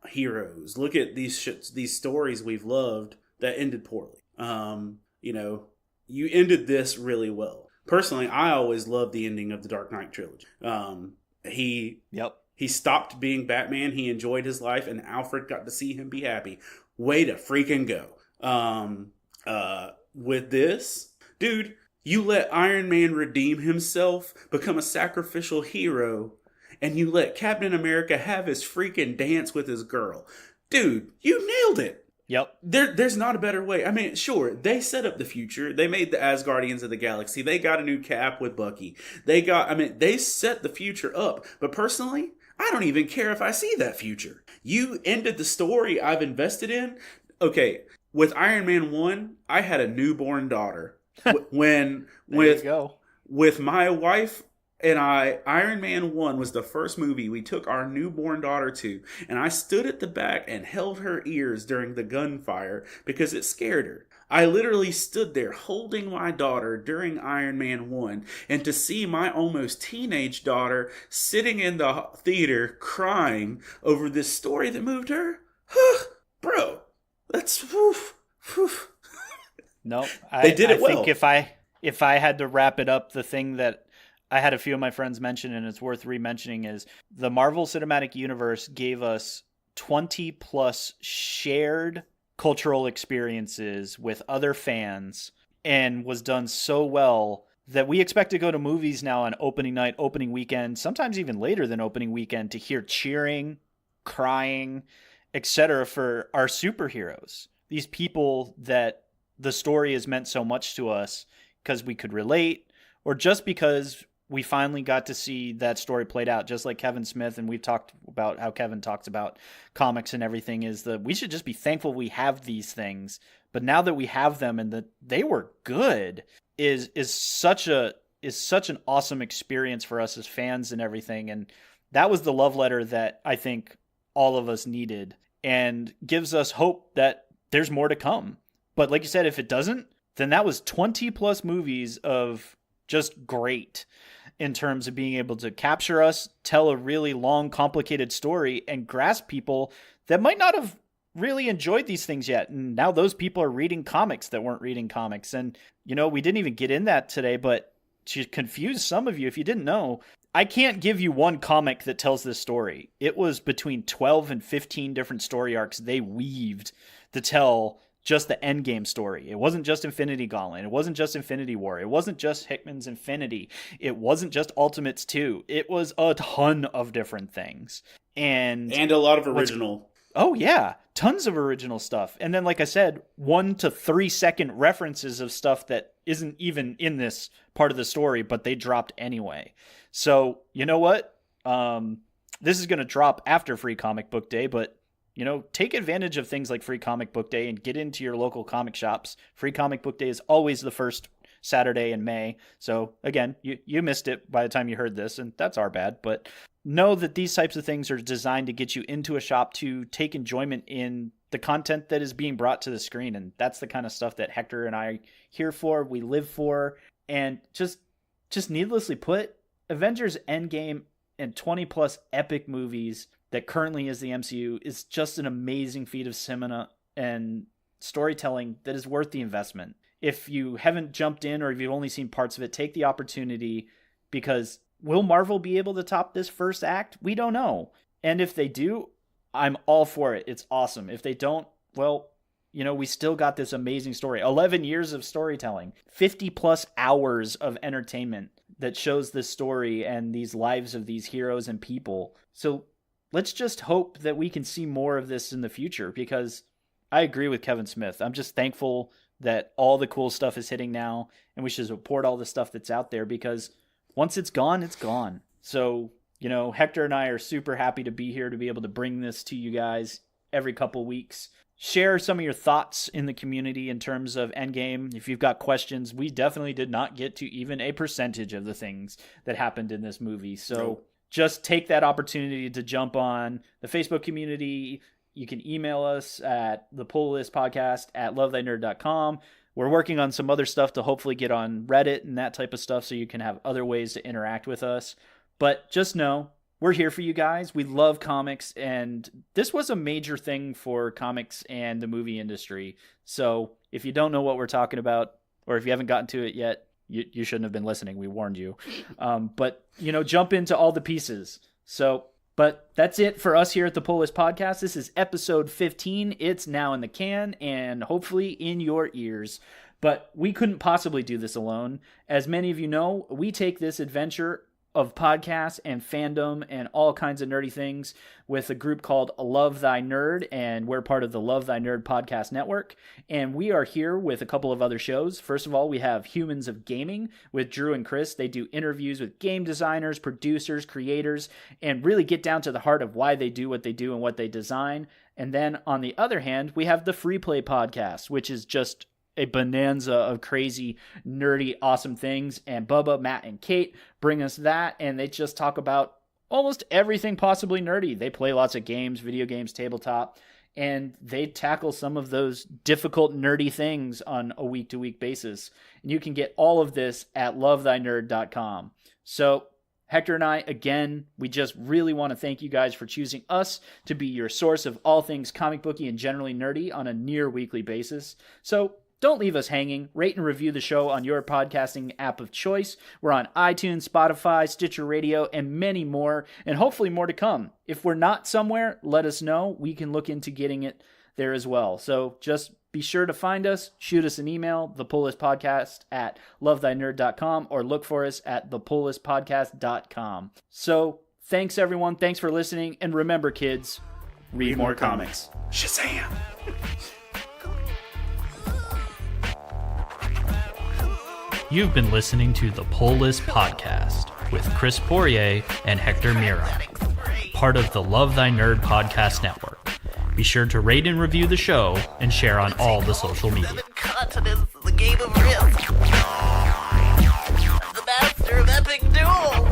Heroes. Look at these stories we've loved that ended poorly. You know, you ended this really well. Personally, I always loved the ending of the Dark Knight trilogy. He stopped being Batman. He enjoyed his life, and Alfred got to see him be happy. Way to freaking go. With this, dude, you let Iron Man redeem himself, become a sacrificial hero, and you let Captain America have his freaking dance with his girl. Dude, you nailed it. Yep. There's not a better way. I mean, sure, they set up the future. They made the Asgardians of the Galaxy. They got a new Cap with Bucky. They set the future up. But personally, I don't even care if I see that future. You ended the story I've invested in. Okay, with Iron Man 1, I had a newborn daughter. With my wife and I, Iron Man 1 was the first movie we took our newborn daughter to, and I stood at the back and held her ears during the gunfire because it scared her. I literally stood there holding my daughter during Iron Man 1, and to see my almost teenage daughter sitting in the theater crying over this story that moved her, bro, that's No, they did it well. I think if I had to wrap it up, the thing that I had a few of my friends mention, and it's worth re-mentioning, is the Marvel Cinematic Universe gave us 20 plus shared cultural experiences with other fans and was done so well that we expect to go to movies now on opening night, opening weekend, sometimes even later than opening weekend, to hear cheering, crying, etc. for our superheroes. These people that the story has meant so much to us because we could relate, or just because we finally got to see that story played out, just like Kevin Smith, and we've talked about how Kevin talks about comics and everything, is that we should just be thankful we have these things. But now that we have them and that they were good is such an awesome experience for us as fans and everything. And that was the love letter that I think all of us needed, and gives us hope that there's more to come. But like you said, if it doesn't, then that was 20 plus movies of just great in terms of being able to capture us, tell a really long, complicated story, and grasp people that might not have really enjoyed these things yet. And now those people are reading comics that weren't reading comics. And, you know, we didn't even get in that today, but to confuse some of you, if you didn't know, I can't give you one comic that tells this story. It was between 12 and 15 different story arcs they weaved to tell just the Endgame story. It wasn't just Infinity Gauntlet. It wasn't just Infinity War. It wasn't just Hickman's Infinity. It wasn't just Ultimates 2. It was a ton of different things. And a lot of original. Oh, yeah. Tons of original stuff. And then, like I said, 1 to 3 second references of stuff that isn't even in this part of the story, but they dropped anyway. So, you know what? This is going to drop after Free Comic Book Day, but you know, take advantage of things like Free Comic Book Day and get into your local comic shops. Free Comic Book Day is always the first Saturday in May. So again, you missed it by the time you heard this, and that's our bad. But know that these types of things are designed to get you into a shop to take enjoyment in the content that is being brought to the screen. And that's the kind of stuff that Hector and I are here for, we live for. And just needlessly put, Avengers Endgame and 20 plus epic movies that currently is the MCU is just an amazing feat of cinema and storytelling that is worth the investment. If you haven't jumped in or if you've only seen parts of it, take the opportunity, because will Marvel be able to top this first act? We don't know. And if they do, I'm all for it. It's awesome. If they don't, well, you know, we still got this amazing story. 11 years of storytelling, 50 plus hours of entertainment that shows this story and these lives of these heroes and people. So let's just hope that we can see more of this in the future, because I agree with Kevin Smith. I'm just thankful that all the cool stuff is hitting now, and we should support all the stuff that's out there, because once it's gone, it's gone. So, you know, Hector and I are super happy to be here to be able to bring this to you guys every couple weeks. Share some of your thoughts in the community in terms of Endgame. If you've got questions, we definitely did not get to even a percentage of the things that happened in this movie. So just take that opportunity to jump on the Facebook community. You can email us at thepulllisttpodcast@lovethynerd.com. We're working on some other stuff to hopefully get on Reddit and that type of stuff, so you can have other ways to interact with us. But just know, we're here for you guys. We love comics, and this was a major thing for comics and the movie industry. So if you don't know what we're talking about, or if you haven't gotten to it yet, you shouldn't have been listening. We warned you. But, you know, jump into all the pieces. But that's it for us here at the Pull List Podcast. This is episode 15. It's now in the can and hopefully in your ears. But we couldn't possibly do this alone. As many of you know, we take this adventure of podcasts and fandom and all kinds of nerdy things with a group called Love Thy Nerd, and we're part of the Love Thy Nerd podcast network, and we are here with a couple of other shows. First of all, we have Humans of Gaming with Drew and Chris. They do interviews with game designers, producers, creators, and really get down to the heart of why they do what they do and what they design. And then on the other hand, we have the Free Play podcast, which is just a bonanza of crazy, nerdy, awesome things. And Bubba, Matt, and Kate bring us that, and they just talk about almost everything possibly nerdy. They play lots of games, video games, tabletop, and they tackle some of those difficult, nerdy things on a week-to-week basis. And you can get all of this at lovethynerd.com. So Hector and I, again, we just really want to thank you guys for choosing us to be your source of all things comic booky and generally nerdy on a near weekly basis. So don't leave us hanging. Rate and review the show on your podcasting app of choice. We're on iTunes, Spotify, Stitcher Radio, and many more, and hopefully more to come. If we're not somewhere, let us know. We can look into getting it there as well. So just be sure to find us, shoot us an email, thepullistpodcast@lovethynerd.com, or look for us at thepullistpodcast.com. So thanks, everyone. Thanks for listening. And remember, kids, read more comics. Shazam! You've been listening to the Pull List Podcast with Chris Poirier and Hector Mira, part of the Love Thy Nerd Podcast Network. Be sure to rate and review the show and share on all the social media. Continents, the game of risk. The master of epic duels.